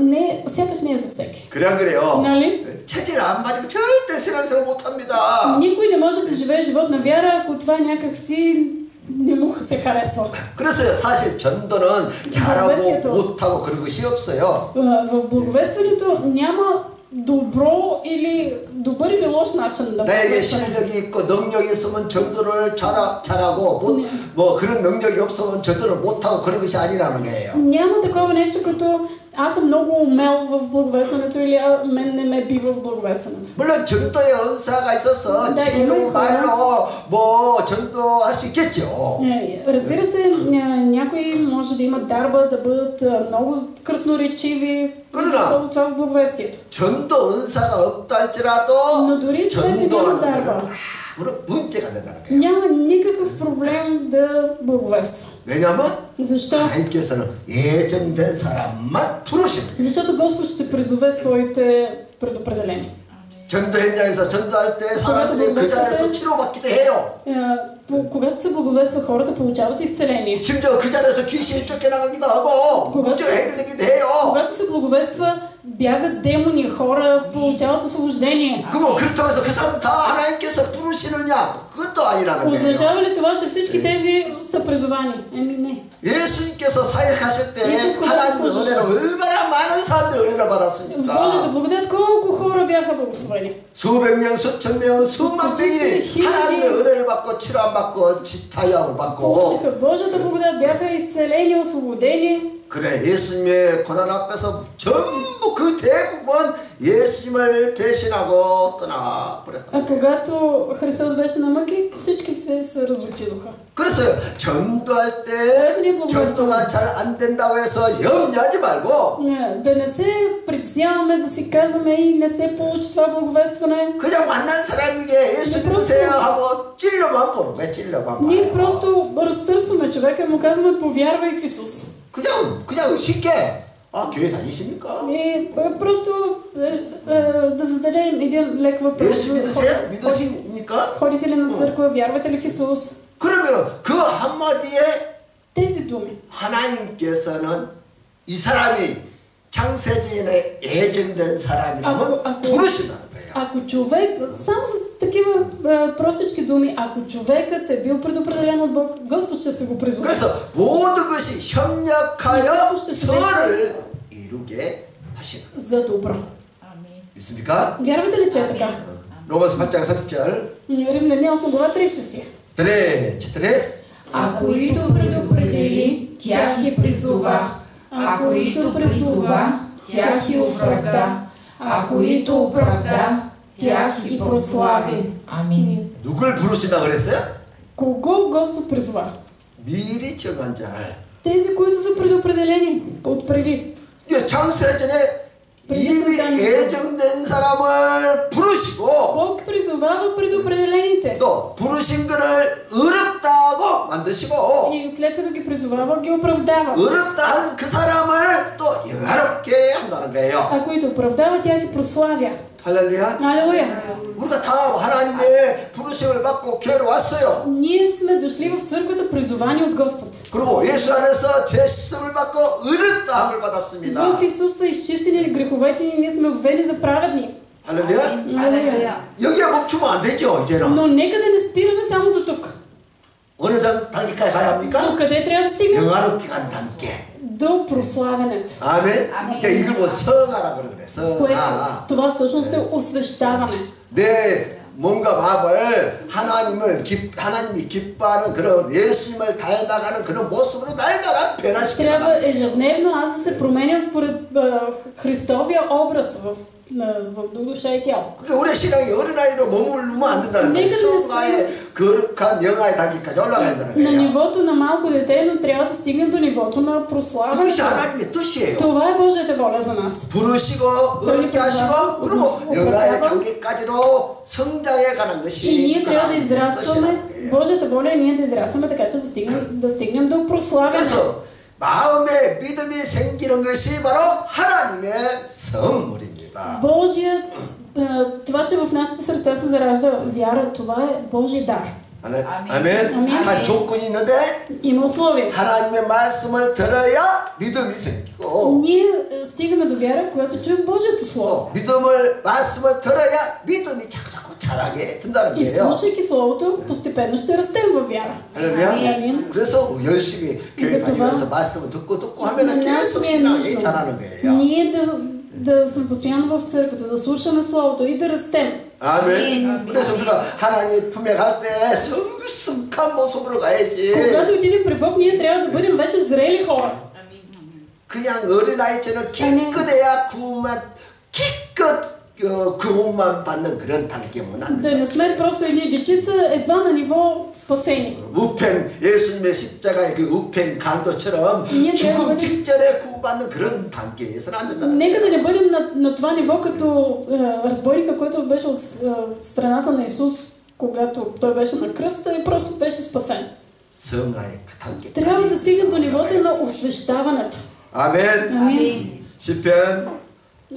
Speaker 3: сякаш не е за всеки.
Speaker 1: 그래 안 그래요?
Speaker 3: Нали?
Speaker 1: 체질 안 맞으면 절대 신앙생활 못합니다.
Speaker 3: Никой не може да живее живот на вяра, ако това някак си не му се харесва.
Speaker 1: 그래서 사실 전도는 잘하고 못하고 그런 것이 없어요.
Speaker 3: В благовестването няма добро или добър или лош начин да
Speaker 1: 나에게 실력이 있고 능력이 있으면 전도를 잘하고 뭐 그런 능력이 없으면 전도를 못하고 그런 것이 아니라는 거예요.
Speaker 3: Няма такова нещо като аз съм много умел в благовестването или мен не ме бива в благовестването.
Speaker 1: 물론 전도의 은사가 있어서 지혜로 말로 뭐 전도할 수 있겠죠.
Speaker 3: Разбира се, някои може да имат дарба да бъдат много красноречиви, за това в благовестието.
Speaker 1: 전도 은사가 없다 할지라도
Speaker 3: Но дори човек да няма дарба,
Speaker 1: 문제가 된다는 거예요.
Speaker 3: няма никакъв проблем да благовества.
Speaker 1: 왜냐하면
Speaker 3: Защо?
Speaker 1: 하나님께서는 예정된 사람만 부르시는 거예요.
Speaker 3: Защото Господ ще призове своите предопределени.
Speaker 1: 전도 현장에서 전도할 때 사람들이 그 자리에서 치료받기도 해요.
Speaker 3: Когато се благовества, хората получават изцеление.
Speaker 1: 심지어 그 자리에서 귀신이 쫓겨나가기도 하고 문제가 해결되기도 해요.
Speaker 3: Когато се благовества, бягат демони, хора получават освобождение.
Speaker 1: 그럼 그렇다고 해서 그 사람 다 하나님께서 부르시느냐? 그것도 아니라는 거예요.
Speaker 3: Означава ли това, че всички тези са призовани? Не.
Speaker 1: 예수님께서 사역하실 때 하나님의 은혜로 얼마나 많은 사람들이 은혜를
Speaker 3: С
Speaker 1: 받았습니까?
Speaker 3: Божията благодат колко хора бяха благословени?
Speaker 1: 수백 명, 수천 명, 수만 명이 하나님의 은혜를 받고 치료함 받고 자유함을 받고
Speaker 3: Получиха Божията благодат, бяха изцелени, освободени.
Speaker 1: 그래 예수님의 고난 앞에서 전부 그 대부분 예수님을 배신하고 떠나버렸다.
Speaker 3: А когато Христос беше на мъки, всички се разотидоха.
Speaker 1: 그래서 전도할 때 전도가 잘 안 된다고 해서 염려하지 말고
Speaker 3: Да не се притесняваме, да си казваме и не се получи това благовестване.
Speaker 1: 그냥 만난 사람에게 예수 믿으세요 하고 찔러만 보는 거야. 찔러만.
Speaker 3: Ние просто разтърсваме човека и му казваме повярвай в Исус.
Speaker 1: 그냥 쉽게 교회 다니십니까?
Speaker 3: Просто да зададем един лек въпрос.
Speaker 1: 예수 믿으십니까?
Speaker 3: Ходите ли на църква? Вярвате ли в Исус?
Speaker 1: 그러면 그 한마디에
Speaker 3: тези думи
Speaker 1: 하나님께서는 이 사람이 창세전에 예정된 사람이라면 부르신다는 거예요.
Speaker 3: Ако човек, само с такива простички думи, ако човекът е бил предопределен от Бог, Господ ще се го призове.
Speaker 1: 그래서 모든 것이 협력하여 선을 이루게 하시는.
Speaker 3: За добро.
Speaker 1: 믿습니까?
Speaker 3: Вярвате ли, че е така?
Speaker 1: 로마서 8장 30절.
Speaker 3: Римляни 8 глава 30 стих.
Speaker 2: А които предопредели, тях и призова. А които призова, тях и оправда. А които оправда, тях и прослави. Амин.
Speaker 1: 누굴 부르신다 그랬어요?
Speaker 3: Кого Господ призова?
Speaker 1: 미리 정한 자를.
Speaker 3: Тези, които са предопределени отпреди.
Speaker 1: 창세 전에 이미 예정된 사람을 부르시고
Speaker 3: Бог призовава предопределените.
Speaker 1: 또 부르신 그를 어렵다고 만드시고
Speaker 3: И след като ги призовава, ги оправдава.
Speaker 1: 어렵다 한 그 사람을 또 영화롭게 한다는 거예요.
Speaker 3: А които оправдава, тя ги прославя.
Speaker 1: 할렐루야.
Speaker 3: Алелуя!
Speaker 1: 우리가 다 하나님의 부르심을 받고 교회로 왔어요.
Speaker 3: Ние сме дошли в църквата призовани от Господ.
Speaker 1: 그리고 예수 안에서 죄심을 받고 의롭다함을 받았습니다.
Speaker 3: В Исус са изчистени греховете ни, ние сме обвени за праведни.
Speaker 1: 할렐루야.
Speaker 3: Алелуя!
Speaker 1: 여기에 멈추면 안 되죠, 이제는.
Speaker 3: Но нека да не спираме само до тук.
Speaker 1: 어느 단계까지 가야 합니까?
Speaker 3: До къде трябва да стигнем?
Speaker 1: 영화롭게 간 단계.
Speaker 3: До прославянето.
Speaker 1: 아멘. 자, 이걸 뭐 성하라 그래.
Speaker 3: Което,
Speaker 1: 성하.
Speaker 3: това всъщност е освещаване.
Speaker 1: 내 몸과 마음을 하나님이 기뻐하는 그런 예수님을 닮아가는 그런 모습으로 날마다 변화시키는
Speaker 3: Трябва ежедневно аз да се променям според Христовия образ в душа и тяло.
Speaker 1: 우리 신앙이 어린아이로 머물면 안 된다는 거예요. 성화의 거룩한 영화의 단계까지 올라가야 된다는
Speaker 3: На
Speaker 1: 거예요.
Speaker 3: нивото на малко дете, но трябва да стигнем до нивото на прослава.
Speaker 1: 그것이 하나님의 뜻이에요.
Speaker 3: Това е Божията воля за нас.
Speaker 1: 부르시고 어렵게 하시고 그리고 영화의 단계까지로 성장해 가는
Speaker 3: И
Speaker 1: 것이
Speaker 3: ние трябва да
Speaker 1: 하나님의
Speaker 3: израстваме,
Speaker 1: 뜻이에요.
Speaker 3: Божията воля е ние да израстваме така, че да стигнем до прославяне.
Speaker 1: 그래서 마음에 믿음이 생기는 것이 바로 하나님의 선물입니다.
Speaker 3: Божия, това, че в нашите сърца се заражда вяра, това е Божий дар.
Speaker 1: 아멘. 다 조건이 있는데
Speaker 3: Има условия.
Speaker 1: 하나님의 말씀을 들어야 믿음이 생기고
Speaker 3: Ние стигаме до вяра, когато чуем Божието Слово.
Speaker 1: 말씀을 들어야 믿음이 자꾸 자라게 된다는
Speaker 3: И
Speaker 1: 거예요.
Speaker 3: слушайки Словото, постепенно ще растем във вяра.
Speaker 1: 할렐루야. 그래서 열심히 교회 다니면서 말씀을 듣고 하면은 계속 신앙이 자라는 거예요.
Speaker 3: Ние да сме постоянно в църквата, да слушаме Словото и да растем.
Speaker 1: 아멘. 그래서 우리가 하나님 품에 갈 때 성숙한 모습으로 가야지.
Speaker 3: Когато отидем при Бог, ние трябва да бъдем вече зрели хора.
Speaker 1: 그냥 어린아이처럼 기껏해야 기껏 구원만 받는 그런 단계면 안
Speaker 3: Да
Speaker 1: 된다.
Speaker 3: не сме просто едни дечица, едва на ниво спасени.
Speaker 1: 우편 예수님의 십자가의 그 우편 간도처럼 죽음 직전에 구원받는 그런 단계에서는 안 된다.
Speaker 3: Нека да не бъдем на това ниво като разбойника, който беше от страната на Исус, когато той беше на кръста и просто беше спасен.
Speaker 1: 성화의 그 단계.
Speaker 3: Трябва да стигнем до нивото на освещаването.
Speaker 1: 아멘.
Speaker 3: Амин.
Speaker 1: 시편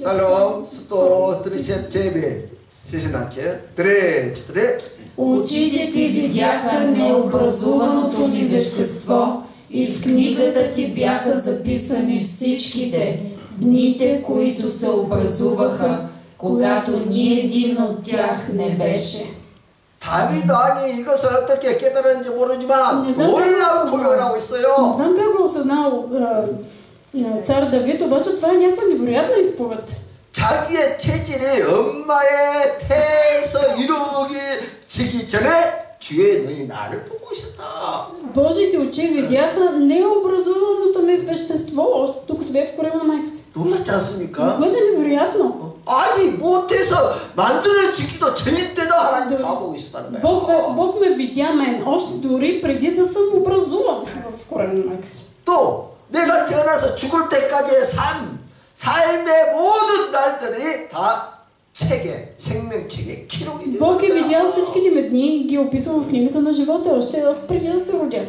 Speaker 1: Салом 139 сесеначе 3-4.
Speaker 2: Очите ти видяха необразуваното ми вещество и в книгата ти бяха записани всичките дните, които се образуваха, когато ни един от тях не беше.
Speaker 1: 다윗 아니 이것을 어떻게 깨달았는지 모르지만 놀라운 고백을 하고
Speaker 3: Не
Speaker 1: 있어요.
Speaker 3: знам как го осъзнал цар Давид, обаче това е някаква невероятна изповед.
Speaker 1: 자기의 체질이 엄마의 태에서 이루어지기 전에 주의 눈이 나를 보고 있었다.
Speaker 3: Божиите очи видяха необразуваното ми вещество, още докато бях в корема на майка си.
Speaker 1: 놀랐지 않습니까?
Speaker 3: Което е невероятно.
Speaker 1: 아직 못해서 만들어지기도 전일 때도 하나님 다 보고 있었다는 거예요.
Speaker 3: Бог ме видя мен, още дори преди да съм образуван в корема на майка си.
Speaker 1: 또 내가 태어나서 죽을 때까지의 삶의 모든 날들이 다 책에, 생명책에 기록이 되는
Speaker 3: Бог е
Speaker 1: 거야.
Speaker 3: видял всичките ми дни и ги е описал в книгата на живота, още аз преди да се родя.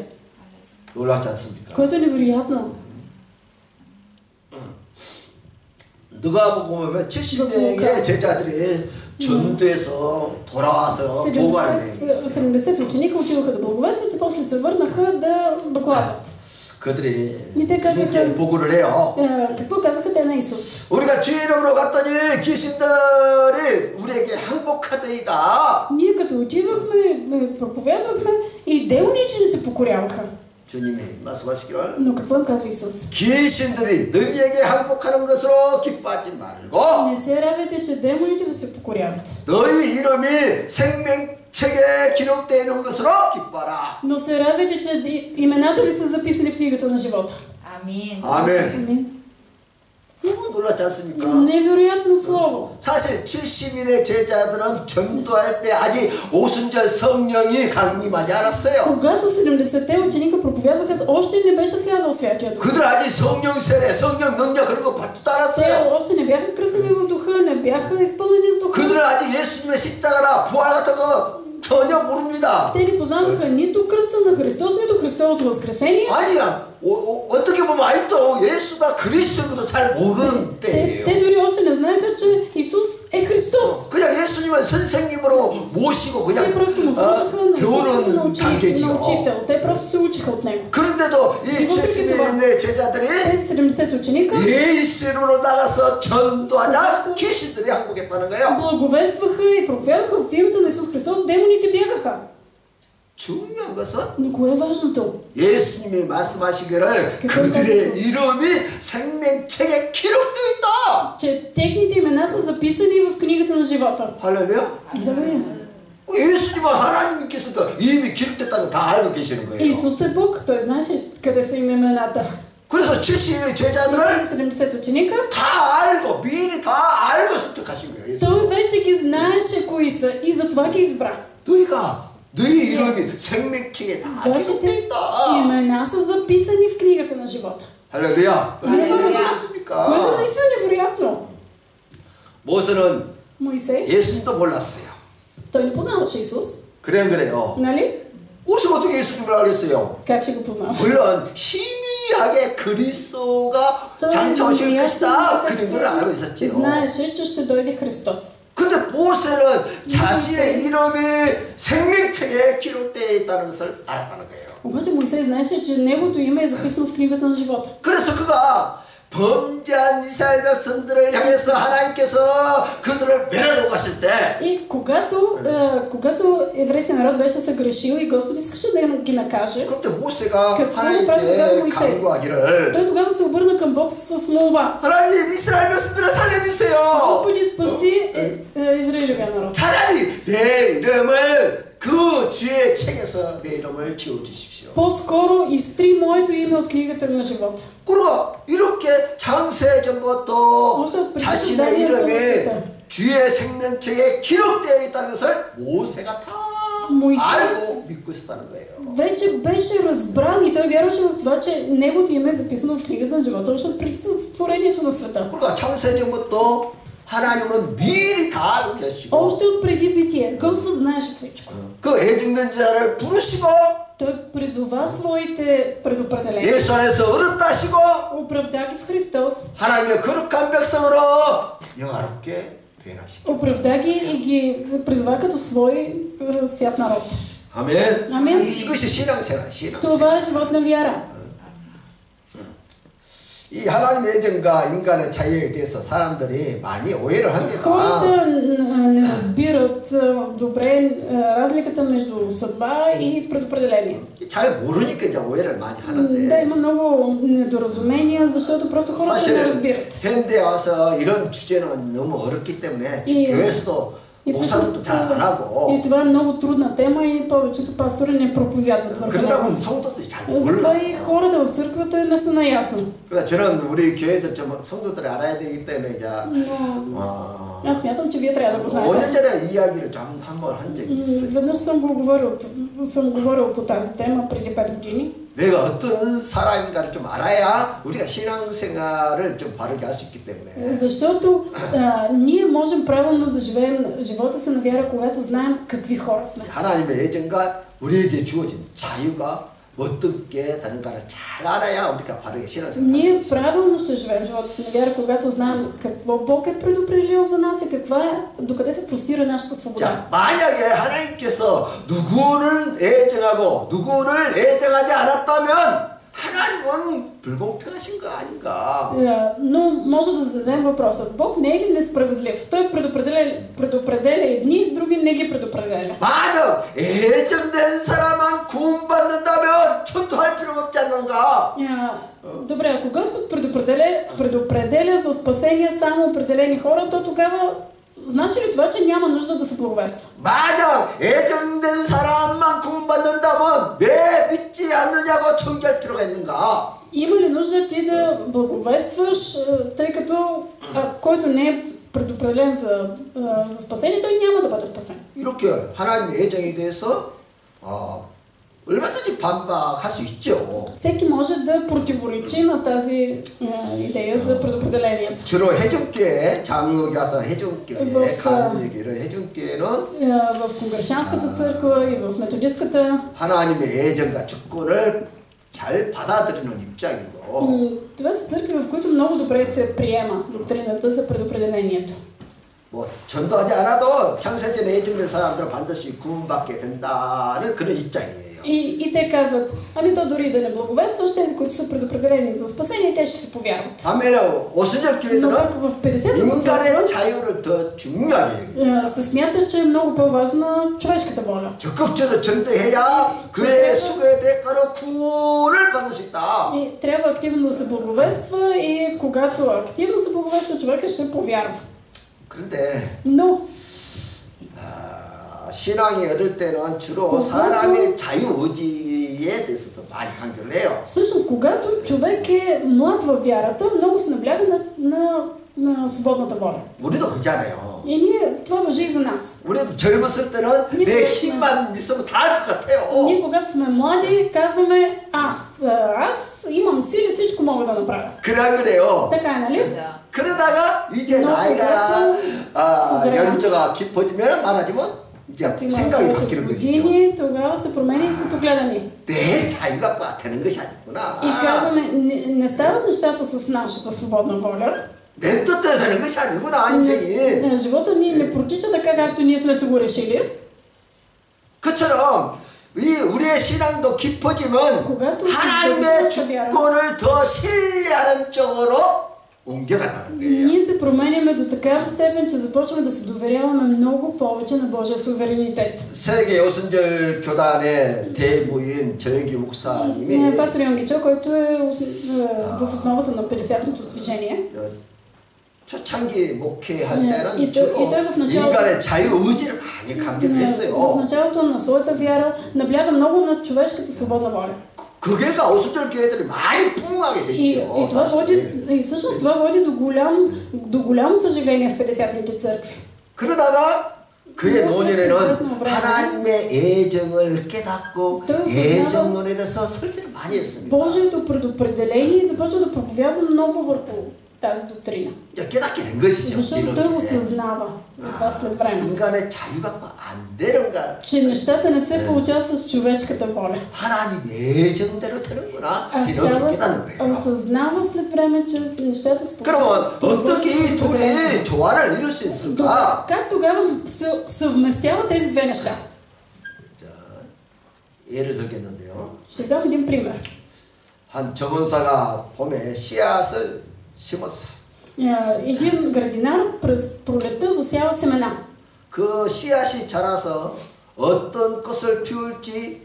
Speaker 1: 놀랍지 않습니까?
Speaker 3: Което е невероятно.
Speaker 1: 누가 보면 70명의 제자들이 전도해서 돌아와서 보고하는 내용이
Speaker 3: 70 ученика отидоха да благовестват и после се върнаха да докладват.
Speaker 1: 그들이
Speaker 3: И те казаха,
Speaker 1: 이렇게 보고를 해요.
Speaker 3: какво казаха те на Исус?
Speaker 1: 우리가 주의 이름으로 갔더니 귀신들이 우리에게 항복하더이다.
Speaker 3: Ние като отивахме, проповядвахме и демоните ни се покоряваха.
Speaker 1: 주님이 말씀하시기를
Speaker 3: Но какво им казва Исус?
Speaker 1: 귀신들이 너희에게 항복하는 것으로 기뻐하지 말고
Speaker 3: Не се радвайте, че демоните ви се покоряват.
Speaker 1: 너희 이름이 생명책에 기록되어 있는 것으로 기뻐하라.
Speaker 3: Но се радвайте, че имената ви са записани в книгата на живота.
Speaker 2: Амин.
Speaker 1: 아멘.
Speaker 3: Амин.
Speaker 1: 너무 놀랐지 않습니까?
Speaker 3: Невероятно слово.
Speaker 1: 사실 70인의 제자들은 전도할 때 아직 오순절 성령이 강림하지 않았어요.
Speaker 3: Когато 70-те ученика проповядваха, още не беше слязал Святия Дух.
Speaker 1: 그들 아직 성령 세례, 성령 능력 그런 거 받지도
Speaker 3: Те
Speaker 1: 않았어요.
Speaker 3: още не бяха кръстени в духа, не бяха изпълнени с духа.
Speaker 1: 그들은 아직 예수님의 십자가나 부활 같은 거 전혀 모릅니다.
Speaker 3: Те не познаваха нито кръста на Христос, нито Христовото възкресение.
Speaker 1: 아니야. 어떻게 보면 아직도 예수가 그리스도인 것도 잘 모르는 때예요.
Speaker 3: Те дори още не знаеха, че Исус е Христос.
Speaker 1: 그냥 예수님을 선생님으로 모시고 그냥
Speaker 3: Те просто му служаха на Исус като на
Speaker 1: 배우는
Speaker 3: учител. Те просто се учиха от него.
Speaker 1: 그런데도 이 70인의 제자들이
Speaker 3: Тези 70 ученика
Speaker 1: 예수 이름으로 나가서 전도하자 귀신들이 항복했다는 거예요.
Speaker 3: благовестваха и проповядваха в името на Исус Христос, демоните бягаха.
Speaker 1: 중요한 것은
Speaker 3: Но кое е важното?
Speaker 1: 예수님이 말씀하시기를 그들의 이름이 생명책에 기록되어 있다.
Speaker 3: Че техните имена са записани в книгата на живота.
Speaker 1: 할렐루야.
Speaker 3: Алелуя.
Speaker 1: 예수님은 하나님께서도 이미 기록됐다는 거 다 알고 계시는 거예요.
Speaker 3: Исус е Бог, той знаеше къде са им имената.
Speaker 1: 그래서 70인의 제자들을
Speaker 3: 70 ученика,
Speaker 1: 다 알고 미리 다 알고 선택하신 거예요.
Speaker 3: той вече ги знаеше кои са и затова ги избра.
Speaker 1: 너희 이름이 생명책에 다 기록되어
Speaker 3: Вашите
Speaker 1: 있다.
Speaker 3: имена са записани в книгата на живота.
Speaker 1: 할렐루야. 얼마나
Speaker 3: Което
Speaker 1: 놀랐습니까?
Speaker 3: наистина невероятно.
Speaker 1: 모세는
Speaker 3: Моисей,
Speaker 1: 예수님도 몰랐어요.
Speaker 3: той не познаваше Исус,
Speaker 1: 그래요.
Speaker 3: нали?
Speaker 1: 모세가 어떻게 예수님을 알겠어요?
Speaker 3: Как ще го познава?
Speaker 1: 물론 희미하게 그리스도가
Speaker 3: Той
Speaker 1: 장차오실 것이다. 그
Speaker 3: как
Speaker 1: 정도를 알고
Speaker 3: се
Speaker 1: 있었죠.
Speaker 3: знаеше, че ще дойде Христос.
Speaker 1: 근데 모세는 자신의 이름이 생명책에 기록되어 있다는 것을 알았다는 거예요.
Speaker 3: Обаче Моисей знаеше, че неговото име е записано в книгата на живота.
Speaker 1: 그래서 그가 범죄한 이스라엘 백성들을 향해서 하나님께서 그들을 멸하려고 하실 때
Speaker 3: И когато еврейския народ беше съгрешил и Господ искаше да ги накаже,
Speaker 1: 그때 모세가
Speaker 3: какво
Speaker 1: 하나님께
Speaker 3: направи тогава Моисей?
Speaker 1: 간구하기를
Speaker 3: Той тогава се обърна към Бог с молба.
Speaker 1: 하나님 이스라엘 백성들을 살려주세요.
Speaker 3: Господи, спаси израилевия народ.
Speaker 1: 차라리 내 이름을 그 죄의 책에서 내 이름을 지워주십시오.
Speaker 3: По-скоро изтри моето име от книгата на живота.
Speaker 1: 그리고 이렇게 창세전부터 자신의 이름이 주의 생명책에 기록되어 있다는 것을 모세가 다 알고 믿고 있었다는 거예요.
Speaker 3: Вече беше разбрал и той вярваше в това, че неговото име е записано в книгата на живота, още преди сътворението на света.
Speaker 1: 그리고 창세전부터 하나님은 미리 다 알고 계시고
Speaker 3: Още от преди битие, Господ знаеше всичко.
Speaker 1: 그 애증된 자를 부르시고
Speaker 3: Той призова своите предопределения.
Speaker 1: 예수 안에서 어렵다 하시고
Speaker 3: Оправда ги в Христос.
Speaker 1: 하나님의 거룩한 백성으로 영화롭게 변화시키고
Speaker 3: Оправда ги и ги призова като свой свят народ.
Speaker 1: 아멘.
Speaker 3: Амин.
Speaker 1: 이것이 신앙생활, 신앙생활.
Speaker 3: Това е живот на вяра.
Speaker 1: 이 하나님의 예정과 인간의 차이에 대해서 사람들이 많이 오해를 합니다.
Speaker 3: Хората не разбират добре разликата между съдба и предопределение.
Speaker 1: 잘 모르니까 이제 오해를 많이
Speaker 3: Да,
Speaker 1: 하는데
Speaker 3: има много недоразумения, защото просто хората не
Speaker 1: 사실
Speaker 3: разбират.
Speaker 1: 현대에 와서 이런 주제는 너무 어렵기 때문에 교회에서도 목사들도 잘 안 하고
Speaker 3: И това е много трудна тема и повечето пастори не проповядват върху
Speaker 1: 그러다
Speaker 3: него.
Speaker 1: 보면 성도들이 잘
Speaker 3: Затова
Speaker 1: 몰라.
Speaker 3: и хората в църквата не са наясно.
Speaker 1: 그러니까 저는 우리 교회들 좀 성도들이 알아야 되기 때문에 이제
Speaker 3: Аз смятам, че вие трябва да го
Speaker 1: 5년
Speaker 3: знаете.
Speaker 1: 전에 이야기를 좀 한번 한 적이 있어요.
Speaker 3: Веднъж съм говорил по тази тема преди 5 години.
Speaker 1: 내가 어떤 사람인가를 좀 알아야 우리가 신앙생활을 좀 바르게 할 수 있기 때문에.
Speaker 3: Защото ние можем правилно да живеем живота си на вяра, когато знаем какви хора сме.
Speaker 1: 하나님의 예정과 우리에게 주어진 자유가 어떻게 되는가를 잘 알아야 우리가 바르게 신앙생활을 할 수
Speaker 3: Ние
Speaker 1: 있어요.
Speaker 3: правилно ще живеем живота си на вяра, когато знаем какво Бог е предопределил за нас и докъде се простира нашата свобода.
Speaker 1: 자, 만약에 하나님께서 누구를 애정하고 누구를 애정하지 않았다면 하나님은 불공평하신 거 아닌가?
Speaker 3: Но може да зададем въпроса. Бог не е ли несправедлив? Той предопределя едни, други не ги предопределя.
Speaker 1: 만약 애정된 사람만 구원받는다면 전도할 필요가 없지 않는가?
Speaker 3: Добре, ако Господ предопределя за спасение само определени хора, то тогава значи ли това, че няма нужда да се благовества?
Speaker 1: 만약 애정된 사람만 구원받는다면 왜 믿지 않느냐고 청구할 필요가 있는가?
Speaker 3: Има ли нужда ти да благовестваш, тъй като който не е предопределен за спасение, той няма да бъде спасен.
Speaker 1: 이렇게 하나님의 예정에 대해서 얼마든지 반박할 수 있죠.
Speaker 3: Всеки може да противоречи на тази идея за предопределението.
Speaker 1: 주로 해적계, 장로교 같은 해적계, 가톨릭 이런 해적계는
Speaker 3: в Конгрешанската църква и в методистската
Speaker 1: 하나님의 예정과 주권을 잘 받아들이는 입장이고.
Speaker 3: Това са църкви, в които много добре се приема доктрината за предопределението.
Speaker 1: 뭐 전도하지 않아도 창세전에 예정된 사람들은 반드시 구원받게 된다는 그런 입장이에요.
Speaker 3: И те казват, ами то дори да не благовестваш, тези, които са предопределени за спасение, те ще се повярват.
Speaker 1: 반면에 오순절 교회들은
Speaker 3: в 50-та
Speaker 1: 인간의 자유를 더 중요하게
Speaker 3: се смята, че е много по-важна човешката воля.
Speaker 1: 적극적으로 전도해야 그의 수고의 대가로 구원을 받을 수 있다.
Speaker 3: И трябва активно да се благовества и когато активно се благовества, човека ще повярва.
Speaker 1: 그런데
Speaker 3: Но
Speaker 1: 신앙이 어릴 때는 주로 사람의 자유의지에 대해서도 많이 강조를 해요.
Speaker 3: всъщност, когато човек е млад във вярата, много се набляга на свободната воля.
Speaker 1: 우리도 그잖아요.
Speaker 3: И ние, това важи и за нас.
Speaker 1: 우리도 젊었을 때는 내 힘만 믿으면 다 할 것 같아요.
Speaker 3: Ние, когато сме млади, казваме, аз имам сили, всичко мога да направя.
Speaker 1: 그래 안 그래요?
Speaker 3: Така е, нали?
Speaker 1: 그러다가 이제 나이가 연조가 깊어지면 많아지면 이제 생각이 바뀌는 것이죠.
Speaker 3: тогава се променя и светогледа ни.
Speaker 1: 내 자유가 되는 것이 아니구나.
Speaker 3: И казваме, не стават нещата с нашата свободна воля.
Speaker 1: 내 뜻대로 되는 것이 아니구나, 인생이.
Speaker 3: живота ни не протича така, както ние сме се го решили.
Speaker 1: 그처럼 우리의 신앙도 깊어지면 하나님의 주권을 더 신뢰하는 쪽으로 옮겨간다는 거예요.
Speaker 3: Ние се променяме до такава степен, че започваме да се доверяваме много повече на Божия суверенитет.
Speaker 1: 세계 오순절 교단의 대부인 정영기 목사님이
Speaker 3: пастор Йонгичо, който е в основата на 50-ното движение.
Speaker 1: 초창기 목회할 때는 주로
Speaker 3: началото,
Speaker 1: 인간의 자유의지를 많이 강조를 했어요.
Speaker 3: в началото на своята вяра набляга много на човешката свободна воля.
Speaker 1: 그 결과 오순절 교회들이 많이 풍부하게 됐죠.
Speaker 3: И всъщност това води до голямо съжаление в 50-ните църкви.
Speaker 1: 그러다가 그의 노년에는 하나님의 예정을 깨닫고 예정론에 대해서 설교를 많이 했습니다.
Speaker 3: Божието предопределение започва да проповядва много върху тази доктрина.
Speaker 1: 깨닫게 된 것이죠.
Speaker 3: Защото той осъзнава това след време.
Speaker 1: 인간의 자유가 안 되는가?
Speaker 3: че нещата не се получават с човешката воля.
Speaker 1: 하나님 예정대로 되는구나. 이렇게 깨닫는 거예요.
Speaker 3: осъзнава след време, че нещата се
Speaker 1: получават. 그러면 어떻게 이 둘이 조화를 이룰 수 있을까?
Speaker 3: Как тогава съвместява тези две неща?
Speaker 1: 자, 예를 들겠는데요.
Speaker 3: Ще дам един пример.
Speaker 1: 한 정원사가 봄에 씨앗을 심었어.
Speaker 3: един градинар през пролетта засява семена.
Speaker 1: 그 씨앗이 자라서 어떤 꽃을 피울지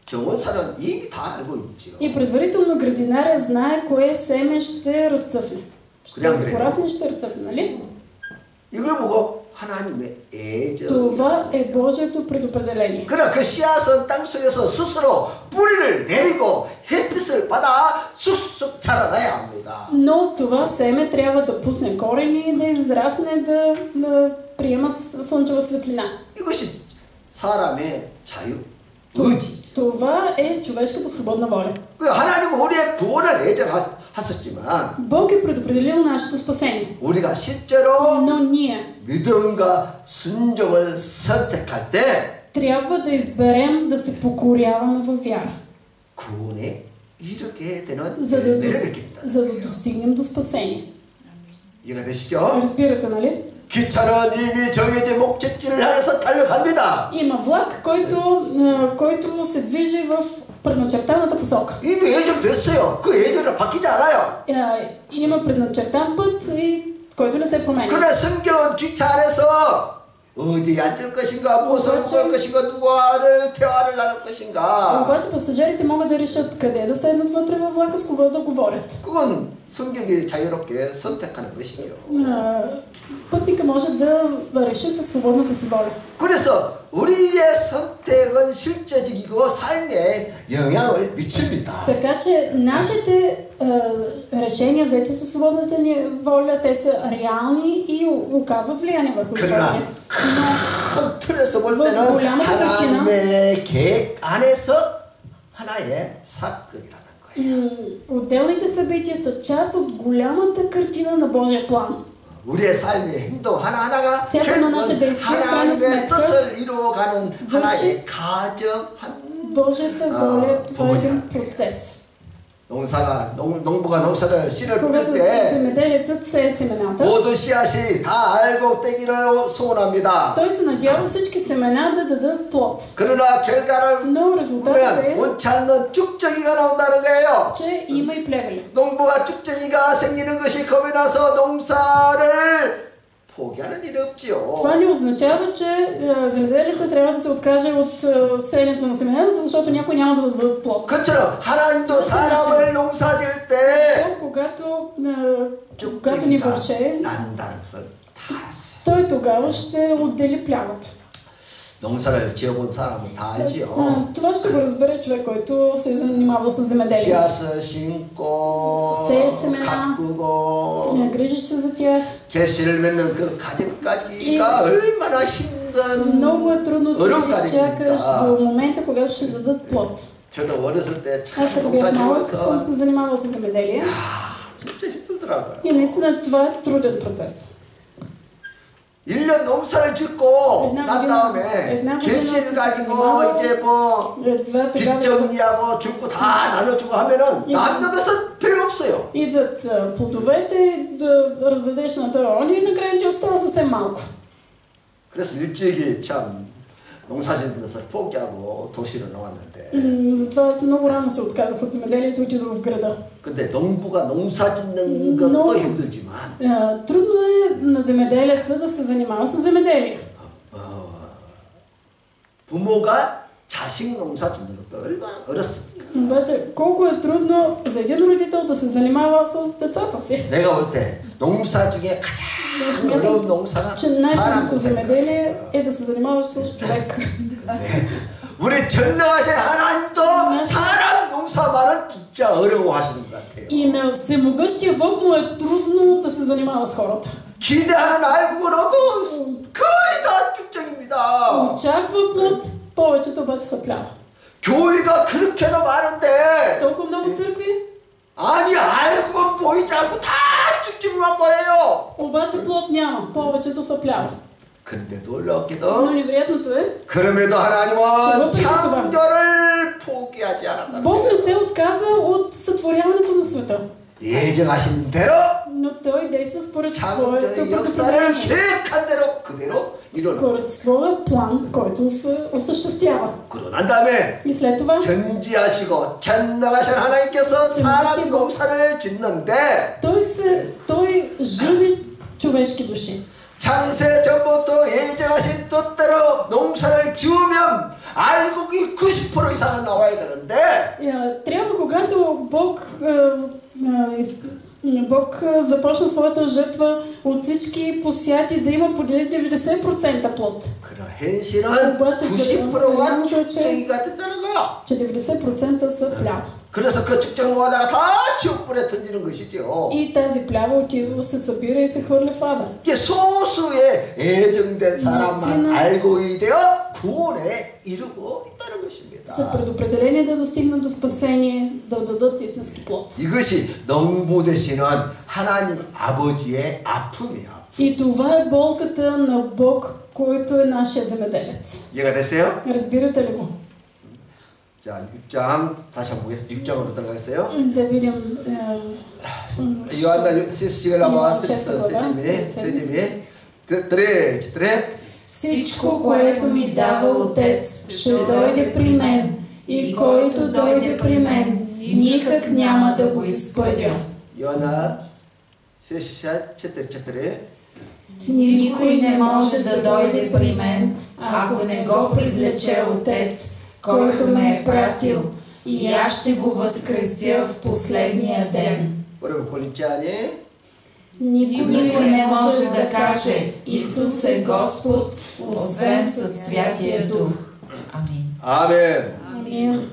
Speaker 1: 정원사는 이미 다 알고 있지요.
Speaker 3: И предварително градинаря знае кое семе ще разцъфне. Ще порасне и ще разцъфне, нали?
Speaker 1: 이걸 보고 하나님의 예정.
Speaker 3: Това е Божието предопределение.
Speaker 1: 그러나 그 씨앗은 땅속에서 스스로 뿌리를 내리고 햇빛을 받아 쑥쑥 자라나야 합니다.
Speaker 3: Но това семе трябва да пусне корени, да израсне, да приема слънчева светлина.
Speaker 1: 이것이 사람의 자유, 의지.
Speaker 3: Това е човешката свободна воля.
Speaker 1: 하나님은 우리의 구원을 예정하셨지만
Speaker 3: Бог е предопределил нашето спасение.
Speaker 1: 우리가 실제로
Speaker 3: Но ние
Speaker 1: 믿음과 순종을 선택할 때
Speaker 3: трябва да изберем да се покоряваме във вяра.
Speaker 1: 구원에 이르게 되는
Speaker 3: за да достигнем до спасение.
Speaker 1: 이해가 되시죠?
Speaker 3: разбирате, нали?
Speaker 1: 기차는 이미 정해진 목적지를 향해서 달려갑니다.
Speaker 3: Има влак, който се движи в предначертаната посока.
Speaker 1: 이미 예정됐어요. 그 예정은 바뀌지 않아요.
Speaker 3: Има предначертан път, който не се променя.
Speaker 1: 그러나 성경은 기차 안에서 어디에 앉을 것인가, 무엇을 먹을 것인가, 누구와를 대화를 나눌 것인가.
Speaker 3: обаче пасажирите могат да решат къде да седнат вътре във влака, с кого да говорят.
Speaker 1: 그건 성격이 자유롭게 선택하는 것이죠.
Speaker 3: Пътника може да реши със свободната си воля.
Speaker 1: 그래서 우리의 선택은 실제적이고 삶에 영향을 미칩니다.
Speaker 3: Така че нашите решения, взети със свободната ни воля, те са реални и оказват влияние върху живота.
Speaker 1: 큰 틀에서 볼 때는 하나님의 계획 안에서 하나의 사건이라는 거예요.
Speaker 3: Отделните събития са част от голямата картина на Божия план.
Speaker 1: 우리의 삶의 행동 하나하나가 결국은 하나님의 뜻을 이루어가는 하나의 가정
Speaker 3: Божията воля, това е един процес.
Speaker 1: 농부가 농사를 씨를 뿌릴 때 모든 씨앗이 다 알곡되기를 소원합니다.
Speaker 3: Той се надява всички семена да дадат плод.
Speaker 1: 그러나 결과를 보면 원치 않는 쭉정이가 나온다는 거예요.
Speaker 3: че има и плевели.
Speaker 1: 농부가 쭉정이가 생기는 것이 겁이 나서 농사를 포기하는 일이 없지요.
Speaker 3: Това не означава, че земеделецът трябва да се откаже от сеенето на семената, защото някой няма да дадат плод.
Speaker 1: 그처럼 하나님도 사람을 농사 지을 때
Speaker 3: когато ни върше, той тогава ще отдели плявата.
Speaker 1: 농사를 지어본 사람은 다 알지요.
Speaker 3: Това ще го разбере човек, който се е занимавал с земеделие.
Speaker 1: 씨앗을 심고, 가꾸고,
Speaker 3: грижиш се за тях.
Speaker 1: 결실을 맺는 그 과정까지가 얼마나 힘든
Speaker 3: много е трудно да изчакаш до момента, когато ще дадат плод.
Speaker 1: 저도 어렸을 때
Speaker 3: Аз като бях малък съм се занимавал с земеделие.
Speaker 1: 진짜 힘들더라고요.
Speaker 3: И наистина това е труден процес.
Speaker 1: 1년 농사를 짓고 난 다음에 결실을 가지고 이제 뭐 빚정리하고 주고 다 나눠주고 하면은 남는 것은 별로 없어요.
Speaker 3: Идват плодовете, да раздадеш на този он и накрая ти остава съвсем малко.
Speaker 1: 그래서 일찍이 참 농사 짓는 것을 포기하고 도시로 나왔는데.
Speaker 3: затова аз много рано се отказах от земеделието и отидох в града.
Speaker 1: 근데 농부가 농사 짓는 것도 힘들지만.
Speaker 3: трудно е на земеделеца да се занимава с земеделие.
Speaker 1: 부모가 자식 농사 짓는 것도 얼마나 어렵습니까?
Speaker 3: обаче колко е трудно за един родител да се занимава с децата си.
Speaker 1: 내가 볼 때 농사 중에 가장 어려운 농사가 사람
Speaker 3: земеделие е да се занимаваш с човек.
Speaker 1: 우리 전능하신 하나님도 사람 농사만은 진짜 어려워하시는 것 같아요.
Speaker 3: И на всемогъщия Бог му е трудно да се занимава с хората.
Speaker 1: 기대하는 알곡은 없고 거의 다 쭉정입니다.
Speaker 3: очаква плод, повечето обаче са плява.
Speaker 1: 교회가 그렇게도 많은데
Speaker 3: толкова много църкви?
Speaker 1: 아니 알곡은 보이지 않고 다 쭉정만 보여요.
Speaker 3: обаче плод няма, повечето са плява.
Speaker 1: 근데 놀랍게도 그럼에도 하나님은 창조를 포기하지 않았다.
Speaker 3: Бог не се отказа от сътворяването на света.
Speaker 1: 예정하신 대로
Speaker 3: но той действа според своето
Speaker 1: 역사를 계획한 대로 그대로 이루는.
Speaker 3: според своя план, който се осъществява.
Speaker 1: 그러고 난 다음에
Speaker 3: и след това
Speaker 1: 전지하시고 전능하신 하나님께서 사람 농사를 짓는데
Speaker 3: той живи човешки души.
Speaker 1: 창세 전부터 예정하신 뜻대로 농사를 지으면 알곡이 90% 이상은 나와야 되는데
Speaker 3: трябва когато Бог започна своята жертва от всички посяти да има поне 90% плод.
Speaker 1: обаче 90%가 쭉정이가 된다는 거야.
Speaker 3: че 90% са плява.
Speaker 1: 그래서 그 쭉정 모아다가 다 지옥불에 던지는 것이죠.
Speaker 3: и тази плява отива, се събира и се хвърля в ада.
Speaker 1: 이게 소수의 예정된 사람만 알곡이 되어 구원에 이르고 있다는 것입니다.
Speaker 3: са предопределени да достигнат до спасение, да дадат истински плод.
Speaker 1: 이것이 농부 되시는 하나님 아버지의 아픔이야.
Speaker 3: и това е болката на Бог, който е нашия земеделец.
Speaker 1: 이해가 됐어요?
Speaker 3: разбирате ли го?
Speaker 1: 자, 6장 다시 한번 보겠습니다. 6장으로 들어가겠어요?
Speaker 3: да видим
Speaker 1: 요한나 시식을 나와 스님이
Speaker 2: Всичко, което ми дава Отец, ще дойде при мен, и който дойде при мен, никак няма да го изпъдя.
Speaker 1: 요한나 4:4
Speaker 2: Никой не може да дойде при мен, ако не го привлече Отец, който ме е пратил, и аз ще го възкреся в последния ден.
Speaker 1: Първо Коринтияни.
Speaker 2: Никой не може да каже Исус е Господ, освен със Святия Дух. Амин.
Speaker 1: 아멘.
Speaker 3: Амин.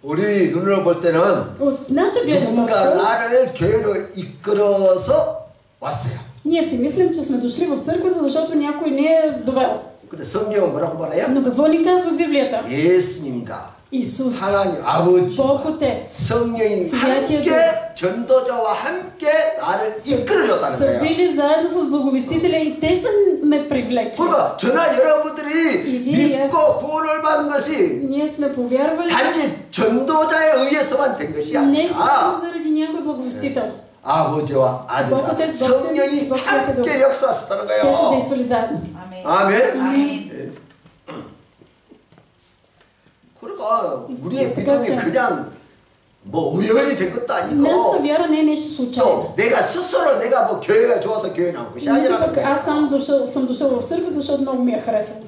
Speaker 1: 우리 눈으로 볼 때는
Speaker 3: От наша гледна
Speaker 1: 누군가
Speaker 3: точка,
Speaker 1: 나를 교회로 이끌어서 왔어요.
Speaker 3: ние си мислим, че сме дошли в църквата, защото някой не е довел.
Speaker 1: 근데 성경은 뭐라고 말해요?
Speaker 3: Но какво ни казва Библията?
Speaker 1: 예수님과
Speaker 3: Исус,
Speaker 1: 하나님 아버지,
Speaker 3: Бог Отец,
Speaker 1: 성령이
Speaker 3: Святия
Speaker 1: 함께 전도자와 함께 나를 이끌어줬다는
Speaker 3: са
Speaker 1: 거예요.
Speaker 3: били заедно с благовестителя и те са ме привлекли.
Speaker 1: 그러니까 저나 여러분들이 믿고 구원을 받은 것이
Speaker 3: Ние сме повярвали
Speaker 1: 단지 전도자에 의해서만 된 것이
Speaker 3: не само
Speaker 1: 아니라
Speaker 3: заради някой благовестител.
Speaker 1: 아버지와 아들과 성령이 함께 역사하셨다는
Speaker 3: Те са
Speaker 1: 거예요.
Speaker 3: действали заедно.
Speaker 1: 아멘.
Speaker 2: 아멘.
Speaker 1: 그러니까 우리의 믿음이 그냥 뭐 우연히 된 것도
Speaker 3: Нашата
Speaker 1: 아니고
Speaker 3: вяра не е нещо случайно.
Speaker 1: 또 내가 스스로 내가 뭐 교회가 좋아서 교회 나온 것이
Speaker 3: Нито
Speaker 1: 아니라는
Speaker 3: пък
Speaker 1: 거예요.
Speaker 3: аз съм дошъл в църквата, защото много ми е харесало.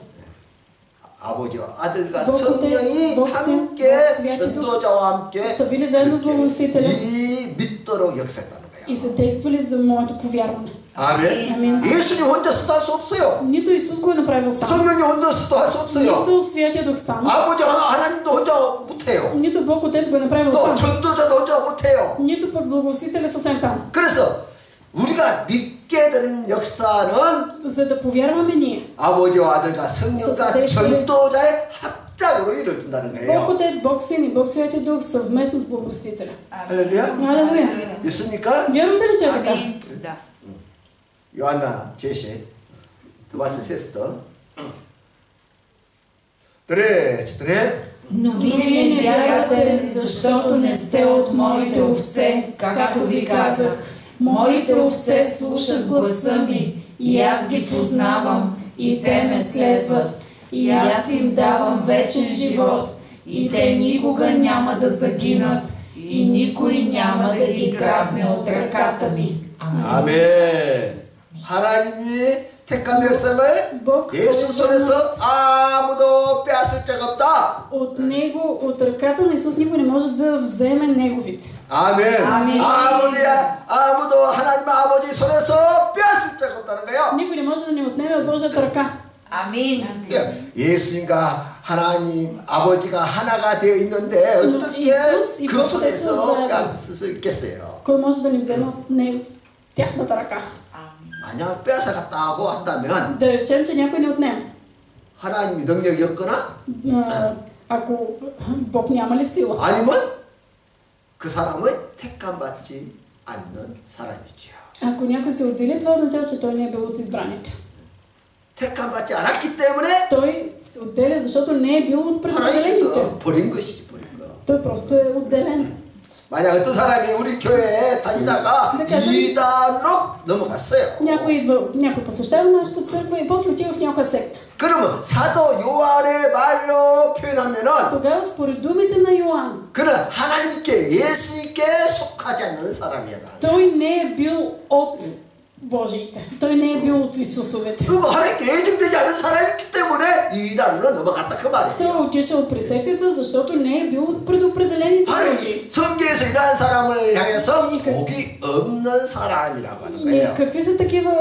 Speaker 1: 아버지와 아들과
Speaker 3: Бог
Speaker 1: 성령이
Speaker 3: Отец, Бог Син,
Speaker 1: 함께
Speaker 3: Бог Святи Дух
Speaker 1: 전도자와 함께
Speaker 3: са били заедно с благовестителя
Speaker 1: 이 믿도록 역사했다는
Speaker 3: и
Speaker 1: 거예요.
Speaker 3: са действали за моето повярване.
Speaker 1: 아멘.
Speaker 3: Амин.
Speaker 1: 예수님 혼자서도 할 수 없어요.
Speaker 3: Нито Исус го е направил сам,
Speaker 1: 성령이 혼자서도 할 수 없어요.
Speaker 3: нито Святия Дух сам,
Speaker 1: 아버지 하나님도 혼자 못해요.
Speaker 3: нито Бог Отец го е направил
Speaker 1: 또
Speaker 3: сам,
Speaker 1: 전도자도 혼자 못해요.
Speaker 3: нито пък благовестителя съвсем сам.
Speaker 1: 그래서 우리가 믿게 되는 역사는
Speaker 3: За да повярваме ние,
Speaker 1: 아버지와 아들과 성령과
Speaker 3: съдействие.
Speaker 1: 전도자의 합작으로 이루어진다는
Speaker 3: Бог
Speaker 1: 거예요.
Speaker 3: Отец, Бог Син и Бог Святия Дух съвместно с благовестителя.
Speaker 1: 할렐루야.
Speaker 3: Алелуя.
Speaker 1: 믿습니까?
Speaker 3: Вярвате ли, че е така?
Speaker 2: Амин. Да.
Speaker 1: 요한나 제시 드바스 세스터 드레
Speaker 2: Но вие не вярвате, защото не сте от моите овце, както ви казах. Моите овце слушат гласа ми, и аз ги познавам, и те ме следват. И аз им давам вечен живот, и те никога няма да загинат, и никой няма да ги грабне от ръката ми.
Speaker 1: 아멘. 하나님이 택한 백성을 예수 손에서 아무도 빼앗을 자가 없다.
Speaker 3: От него, от ръката на Исус никой не може да вземе неговите.
Speaker 1: 아멘.
Speaker 2: 아멘.
Speaker 1: 아무도 하나님 아버지 손에서 빼앗을 자가 없다는 거예요.
Speaker 3: Никой не може да ни отнеме от Божията ръка.
Speaker 2: Амин.
Speaker 1: 예수님과 하나님 아버지가 하나가 되어 있는데 어떻게 그 손에서 빼앗을 수 있겠어요?
Speaker 3: Кой може да ни вземе от него, тяхната ръка?
Speaker 1: 만약 빼앗아갔다고 한다면
Speaker 3: Да речем, че някой ни отнеме.
Speaker 1: 하나님이 능력이 없거나
Speaker 3: Ако Бог няма ли сила?
Speaker 1: 아니면 그 사람은 택함 받지 않는 사람이지요.
Speaker 3: Ако някой се отдели, това означава, че той не е бил от избраните.
Speaker 1: 택함 받지 않았기 때문에
Speaker 3: Той се отделя, защото не е бил от предопределените.
Speaker 1: 하나님께서 버린 것이지, 버린 거.
Speaker 3: Той просто е отделен.
Speaker 1: 만약 어떤 사람이 우리 교회에 다니다가 이단으로 넘어갔어요.
Speaker 3: някой посещава нашата църква и после отива в някоя секта.
Speaker 1: 그러면 사도 요한의 말로 표현하면은
Speaker 3: Тогава според думите на Йоан,
Speaker 1: 그는 하나님께 예수님께 속하지 않는 사람이야.
Speaker 3: той не е бил от Божиите. Той не е бил от Исусовете.
Speaker 1: 그리고 하나님께 예정되지 않은 사람이기 때문에 이단으로 넘어갔다 그
Speaker 3: Той
Speaker 1: 말이죠.
Speaker 3: отишъл при сектата, защото не е бил от предопределените Божии.
Speaker 1: 성경에서 이러한 사람을 향해서 복이 없는 사람이라고 하는
Speaker 3: И
Speaker 1: 거예요.
Speaker 3: какви са такива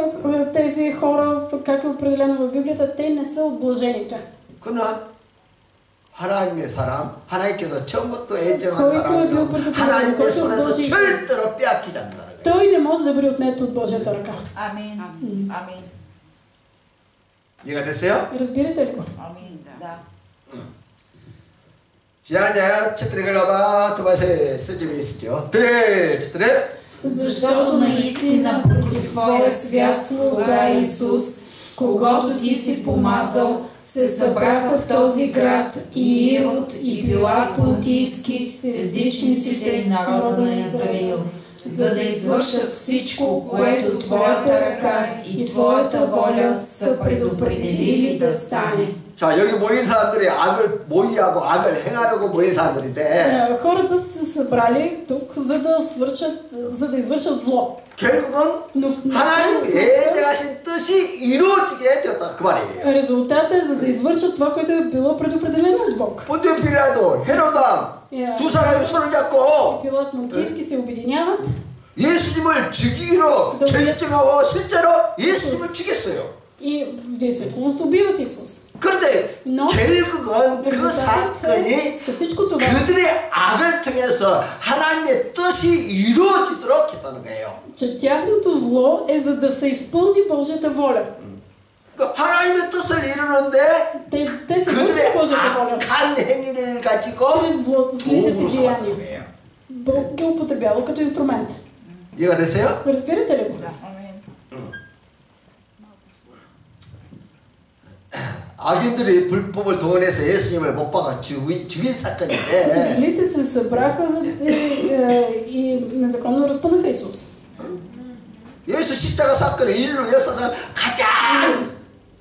Speaker 3: тези хора, как е определено в Библията? Те не са от блажените.
Speaker 1: 그러나 하나님의 사람, 하나님께서 처음부터 예정한
Speaker 3: който
Speaker 1: 사람은
Speaker 3: бил предопределен,
Speaker 1: 하나님의
Speaker 3: който от
Speaker 1: 손에서
Speaker 3: Божиите.
Speaker 1: 절대로 빼앗기지 않는다는 거예요.
Speaker 3: Той не може да бъде отнет от Божията ръка.
Speaker 2: Амин. Амин.
Speaker 1: 이해가 됐어요?
Speaker 3: Разбирате ли го?
Speaker 2: Амин. Да.
Speaker 1: 지난주에 четири глава, това се съдиме истио. Тре.
Speaker 2: Защото наистина против Твоя свят слуга Исус, когато Ти си помазал, се събраха в този град и Ирод, и Пилат Понтийски с езичниците и народа на Израил, за да извършат всичко, което Твоята ръка и Твоята воля са предопределили да стане.
Speaker 1: 자, 여기 모인 사람들이 악을 모의하고 악을 행하려고 모인 사람들인데
Speaker 3: Хората са се събрали тук, за да извършат зло.
Speaker 1: 결국은
Speaker 3: Но в
Speaker 1: 하나님 예정하신 뜻이 이루어지게 되었다 그 말이에요.
Speaker 3: резултатът е за да извършат това, което е било предопределено от Бог.
Speaker 1: 본디오 빌라도 헤로당 두 사람이 손을 잡고
Speaker 3: Пилат Монтийски се обединяват
Speaker 1: 예수님을 죽이기로 결정하고 실제로 예수님을 죽였어요.
Speaker 3: И в действителност убиват Исус.
Speaker 1: 그런데 결국은 그 사건이 그들의 악을 통해서 하나님의 뜻이 이루어지도록 했다는 거예요.
Speaker 3: Че тяхното зло е за да се изпълни Божията воля.
Speaker 1: 하나님의 뜻을 이루는데
Speaker 3: те се вършат Божията воля.
Speaker 1: 악한 행위를 가지고
Speaker 3: чрез злите си
Speaker 1: 도구로
Speaker 3: деяния.
Speaker 1: 거예요.
Speaker 3: Бог ги употребява като инструмент.
Speaker 1: 이해가 되세요?
Speaker 3: Разбирате ли го?
Speaker 1: 악인들이 불법을 동원해서 예수님을 못 박아 죽인 사건인데
Speaker 3: Злите се събраха и незаконно разпънаха Исус.
Speaker 1: 예수 십자가 사건은 인류 역사상 가장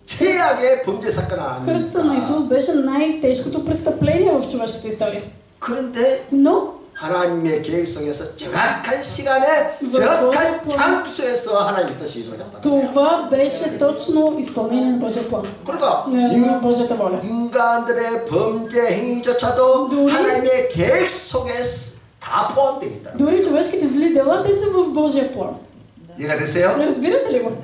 Speaker 1: 최악의 범죄 사건
Speaker 3: Кръста на Исус беше най-тежкото престъпление в човешката история.
Speaker 1: 그런데
Speaker 3: Но
Speaker 1: 하나님의 계획 속에서 정확한 시간에 정확한 장소에서 하나님의 뜻이 이루어졌다.
Speaker 3: това беше точно изпълнение на Божия план.
Speaker 1: 그러니까
Speaker 3: на Божията воля.
Speaker 1: 인간들의 범죄 행위조차도 하나님의 계획 속에 다 포함되어 있다.
Speaker 3: Дори човешките зли дела, те са в Божия план.
Speaker 1: 이해가 되세요?
Speaker 3: Разбирате ли го?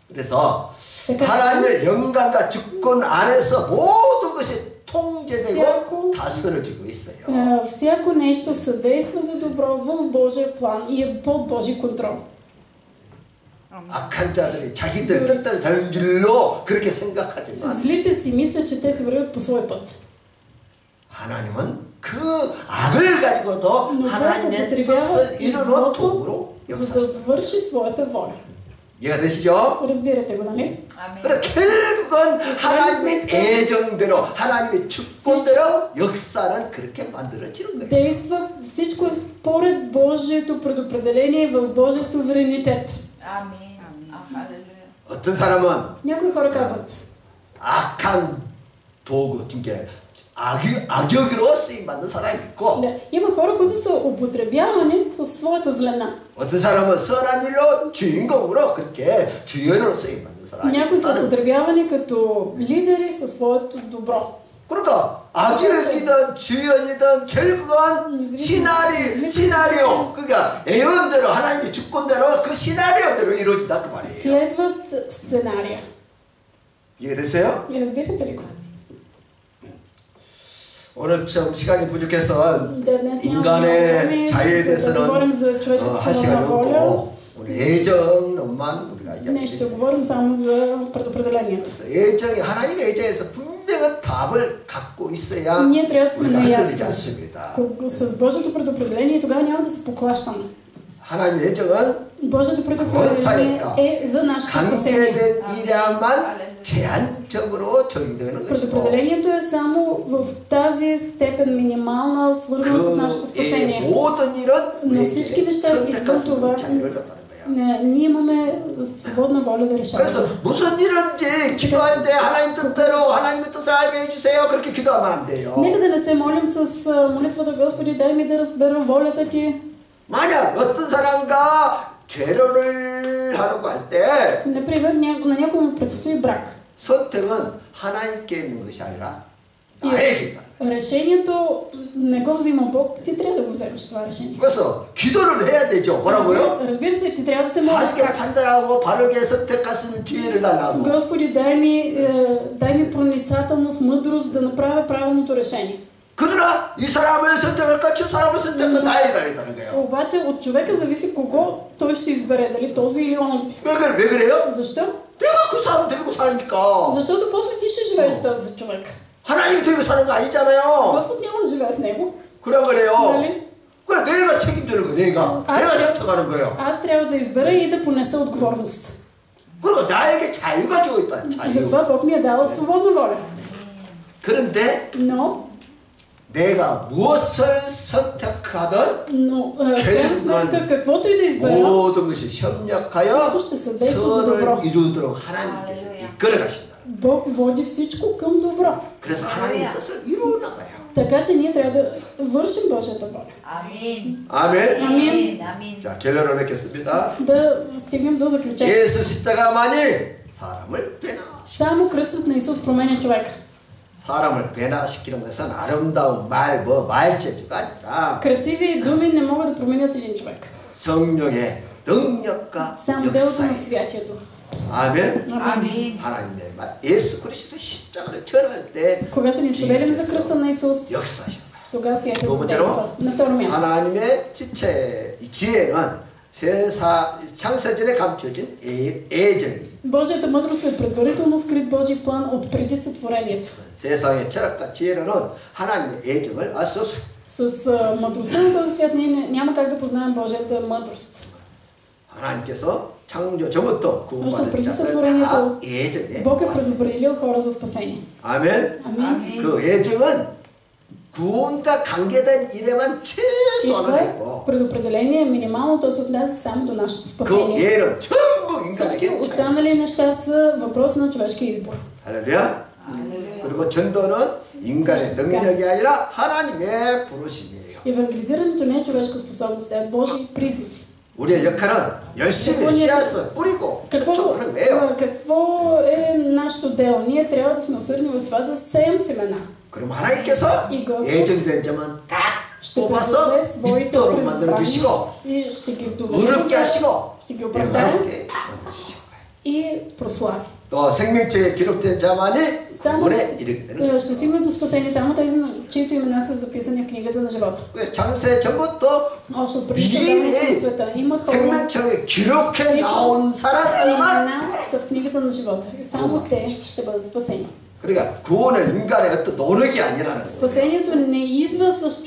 Speaker 1: 그래서 하나님의 영광과 주권 안에서 모든 것이 통제되고 다스려지고 있어요.
Speaker 3: Всяко нещо съдейства за добро в Божия план и е под Божий контрол.
Speaker 1: 악한 자들이 자기들 뜻대로 되는 길로 그렇게 생각하지만
Speaker 3: Злите си мислят, че те се вървят по свой път.
Speaker 1: 하나님은 그 악을 가지고도 하나님의 뜻을 이루는 도구로
Speaker 3: за да свърши своята воля.
Speaker 1: 이해가 되시죠?
Speaker 3: Разбирате го, нали?
Speaker 1: 그래 결국은 하나님의 애정대로 하나님의 축복대로 역사는 그렇게 만들어지는 거예요.
Speaker 3: Действа всичко е според Божието предопределение в Божия суверенитет.
Speaker 2: Амин. Халелуя.
Speaker 1: 어떤 사람은
Speaker 3: Някои хора казват,
Speaker 1: 악한 도구, 그러니까 악역으로 쓰임 받는 사람이 있고
Speaker 3: има хора, които са употребявани със своята злена.
Speaker 1: 어떤 사람은 선한 일로 주인공으로 그렇게 주연으로 쓰임 받는 사람이
Speaker 3: Някои са
Speaker 1: 있고
Speaker 3: употребявани като лидери със своето добро.
Speaker 1: 그러니까 악역이든 주연이든 결국은 시나리오 그러니까 애원대로 하나님의 주권대로 그 시나리오대로 이루어진다 그 말이에요.
Speaker 3: Следват сценария.
Speaker 1: 이해되세요?
Speaker 3: Разбирате ли го?
Speaker 1: 오늘 좀 시간이 부족해서
Speaker 3: Днес
Speaker 1: 인간의 자유에
Speaker 3: да говорим
Speaker 1: 대해서는
Speaker 3: за човешката
Speaker 1: 할
Speaker 3: свободна
Speaker 1: 시간이
Speaker 3: воля.
Speaker 1: 없고 우리 애정만 우리가
Speaker 3: Днес ще
Speaker 1: 이야기하겠습니다.
Speaker 3: говорим само за предопределението.
Speaker 1: 애정이 하나님의 애정에서 분명한 답을 갖고 있어야
Speaker 3: Ние трябва да сме
Speaker 1: 우리가 흔들리지
Speaker 3: наясно.
Speaker 1: 않습니다.
Speaker 3: С Божието предопределение тогава няма да се поклащаме.
Speaker 1: 하나님의 애정은
Speaker 3: Божието предопределение е за нашето спасение.
Speaker 1: 강제된 일야만 제한적으로 적용되는 것이고
Speaker 3: Предопределението е само в тази степен минимална, свързана с нашето спасение.
Speaker 1: 모든 일은
Speaker 3: Но всички неща извън това,
Speaker 1: 자유를 갖다는 거야.
Speaker 3: ние имаме свободна воля да решаваме.
Speaker 1: 그래서 무슨 일인지 기도할 때 하나님 뜻대로 하나님의 뜻을 알게 해주세요. 그렇게 기도하면 안 돼요.
Speaker 3: Нека да не се молим с молитвата, Господи, дай ми да разбера волята Ти.
Speaker 1: 만약 어떤 사람과 결혼을 하려고 할 때
Speaker 3: Например, на някой му предстои брак.
Speaker 1: 선택은 하나님께 있는 것이 아니라 나에게 있다.
Speaker 3: Решението не го взима Бог, ти трябва да го вземеш това решение.
Speaker 1: 그래서 기도를 해야 되죠. 뭐라고요?
Speaker 3: Разбира се, ти трябва да се молиш
Speaker 1: 바르게
Speaker 3: как?
Speaker 1: 판단하고 바르게 선택할 수 있는 기회를 달라고.
Speaker 3: Господи, дай ми проницателност, мъдрост да направя правилното решение.
Speaker 1: 그러나 이 사람을 선택할까 저 사람을 선택할까 나에 달렸다는 거예요.
Speaker 3: Обаче от човека зависи кого той ще избере, дали този или онзи.
Speaker 1: 왜 그래요?
Speaker 3: Защо?
Speaker 1: 내가 그 사람 데리고 사니까.
Speaker 3: Защото после ти ще живееш с този човек.
Speaker 1: 하나님이 데리고 사는 거 아니잖아요.
Speaker 3: Господ няма да живее с него.
Speaker 1: 그래 그래요.
Speaker 3: Нали?
Speaker 1: 그래 내가 책임지는 거 내가 선택하는 거예요.
Speaker 3: Аз трябва да избера и да понеса отговорност.
Speaker 1: 그리고 나에게 자유가 주어 있다. 자유.
Speaker 3: Затова Бог ми е дал свободна воля.
Speaker 1: 그런데
Speaker 3: Но
Speaker 1: 내가 무엇을 선택하든
Speaker 3: в крайна сметка, каквото и да избера,
Speaker 1: 모든 것이 협력하여
Speaker 3: всичко ще съдейства за добро.
Speaker 1: 선을 이루도록 하나님께서 이끌어 가신다.
Speaker 3: Бог води всичко към добро.
Speaker 1: 그래서 하나님의 뜻을 이루어 나가요.
Speaker 3: Така че ние трябва да вършим Божията воля.
Speaker 2: Амин.
Speaker 1: 아멘.
Speaker 3: Амин.
Speaker 2: Амин.
Speaker 1: 자 결론을 맺겠습니다.
Speaker 3: Да стигнем до заключение.
Speaker 1: 예수 십자가만이 사람을 변화.
Speaker 3: Само кръстът на Исус променя човека.
Speaker 1: 사람을 변화시키는 것은 아름다운 말재주가 아니라
Speaker 3: Красиви думи не могат да променят един човек.
Speaker 1: 성령의 능력과
Speaker 3: Само делото на
Speaker 1: 역사에
Speaker 3: Святия Дух.
Speaker 1: 아멘.
Speaker 2: Амин.
Speaker 1: 하나님의 말 예수 그리스도 십자가를 전할 때
Speaker 3: Когато ни споделим за кръста на Исус,
Speaker 1: 역사하시는 거예요.
Speaker 3: тогава Святия
Speaker 1: 두
Speaker 3: Дух действа.
Speaker 1: 번째로
Speaker 3: На второ място.
Speaker 1: 하나님의 지혜는 창세전에 감춰진 애정입니다.
Speaker 3: Божията мъдрост е предварително скрит Божий план от преди сътворението.
Speaker 1: 세상의 철학과 지혜로는 하나님의 애정을 알 수 없어요.
Speaker 3: С мъдростта на този свят ние няма как да познаем Божията мъдрост.
Speaker 1: 하나님께서 창조 전부터 구원받은
Speaker 3: преди
Speaker 1: 자를 다
Speaker 3: сътворението
Speaker 1: 애정에
Speaker 3: Бог е
Speaker 1: 모았어요.
Speaker 3: предопределил хора за спасение.
Speaker 1: 아멘.
Speaker 3: Амин.
Speaker 1: 그 애정은 구원과 관계된 일에만
Speaker 3: И
Speaker 1: 최소한을
Speaker 3: това
Speaker 1: 했고
Speaker 3: предопределение минимално то се отнася само до нашето
Speaker 1: 그
Speaker 3: спасение.
Speaker 1: 예는 전부
Speaker 3: Всички
Speaker 1: 인간에게
Speaker 3: останали неща са въпрос на човешкия избор.
Speaker 1: 할렐루야. 그리고 전도는 인간의 능력이 아니라 하나님의 부르심이에요.
Speaker 3: Евангелизирането не е човешка способност, е Божий призив.
Speaker 1: 우리의 역할은 열심히 씨앗을 뿌리고 축적하는 거예요.
Speaker 3: Какво е нашето дело? Ние трябва да сме усърдни в това да сеем семена.
Speaker 1: 그럼 하나님께서
Speaker 3: 이 Господ
Speaker 1: 예정된 점은 딱
Speaker 3: ще
Speaker 1: 뽑아서
Speaker 3: призове своите
Speaker 1: 믿도록 만들어
Speaker 3: преизбрани
Speaker 1: 주시고
Speaker 3: и ще ги доведе,
Speaker 1: 의롭게 하시고
Speaker 3: ще ги оправдае
Speaker 1: 영화롭게 만들어 주실 거예요.
Speaker 3: и прослави.
Speaker 1: 또 생명책에 기록된 자만이
Speaker 3: Само
Speaker 1: 구원에 이르게 되는 거예요.
Speaker 3: ще стигнат до спасение само тези, чието имена са записани в книгата на живота.
Speaker 1: 장세 전부터
Speaker 3: Още от преди създаването на света има хора,
Speaker 1: 생명책에 기록해
Speaker 3: чието
Speaker 1: 나온 사람들만
Speaker 3: имена са в книгата на живота. И само те ще бъдат спасени.
Speaker 1: 그러니까 구원은 인간의 어떤 노력이 아니라는 거예요.
Speaker 3: Спасението не идва с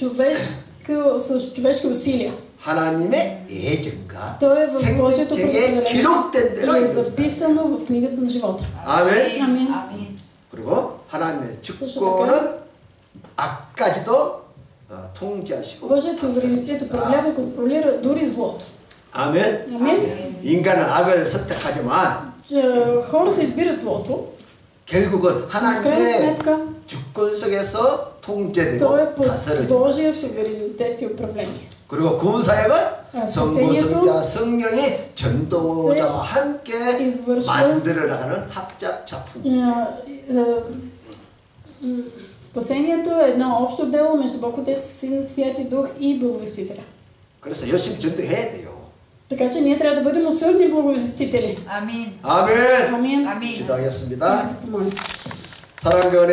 Speaker 3: човешки усилия.
Speaker 1: 하나님의 예정과
Speaker 3: То е в Божието
Speaker 1: 생명책에
Speaker 3: предопределение
Speaker 1: 기록된
Speaker 3: и
Speaker 1: 대로
Speaker 3: е
Speaker 1: 이루어져요.
Speaker 3: записано в книгата на живота.
Speaker 1: 아멘.
Speaker 3: Амин.
Speaker 2: Амин.
Speaker 1: 그리고 하나님의 주권은 악까지도 통제하시고
Speaker 3: Божият суверенитет управлява и контролира дори злото.
Speaker 1: 아멘.
Speaker 3: Амин.
Speaker 1: 인간은 악을 선택하지만
Speaker 3: Хората избират злото,
Speaker 1: 결국은
Speaker 3: в крайна
Speaker 1: 하나님의
Speaker 3: сметка
Speaker 1: 주권 속에서
Speaker 3: то е
Speaker 1: 통제되고
Speaker 3: под
Speaker 1: 다스려진다.
Speaker 3: Божия суверенитет и управление.
Speaker 1: 그리고 구원사역은 성부,
Speaker 3: спасението
Speaker 1: 성자, 성령이 전도자와 함께
Speaker 3: извършва
Speaker 1: 만들어 나가는 합작 작품.
Speaker 3: Спасението е едно общо дело между Бог Отец, Син, Святи Дух и Благовестителя.
Speaker 1: 그래서 열심히 전도해야 돼요.
Speaker 3: Така че ние трябва да бъдем усърдни благовестители.
Speaker 2: Амин.
Speaker 1: 아멘.
Speaker 3: Амин.
Speaker 2: Амин.
Speaker 1: 기도하겠습니다.
Speaker 3: Да се помолим.
Speaker 1: 사랑과 은혜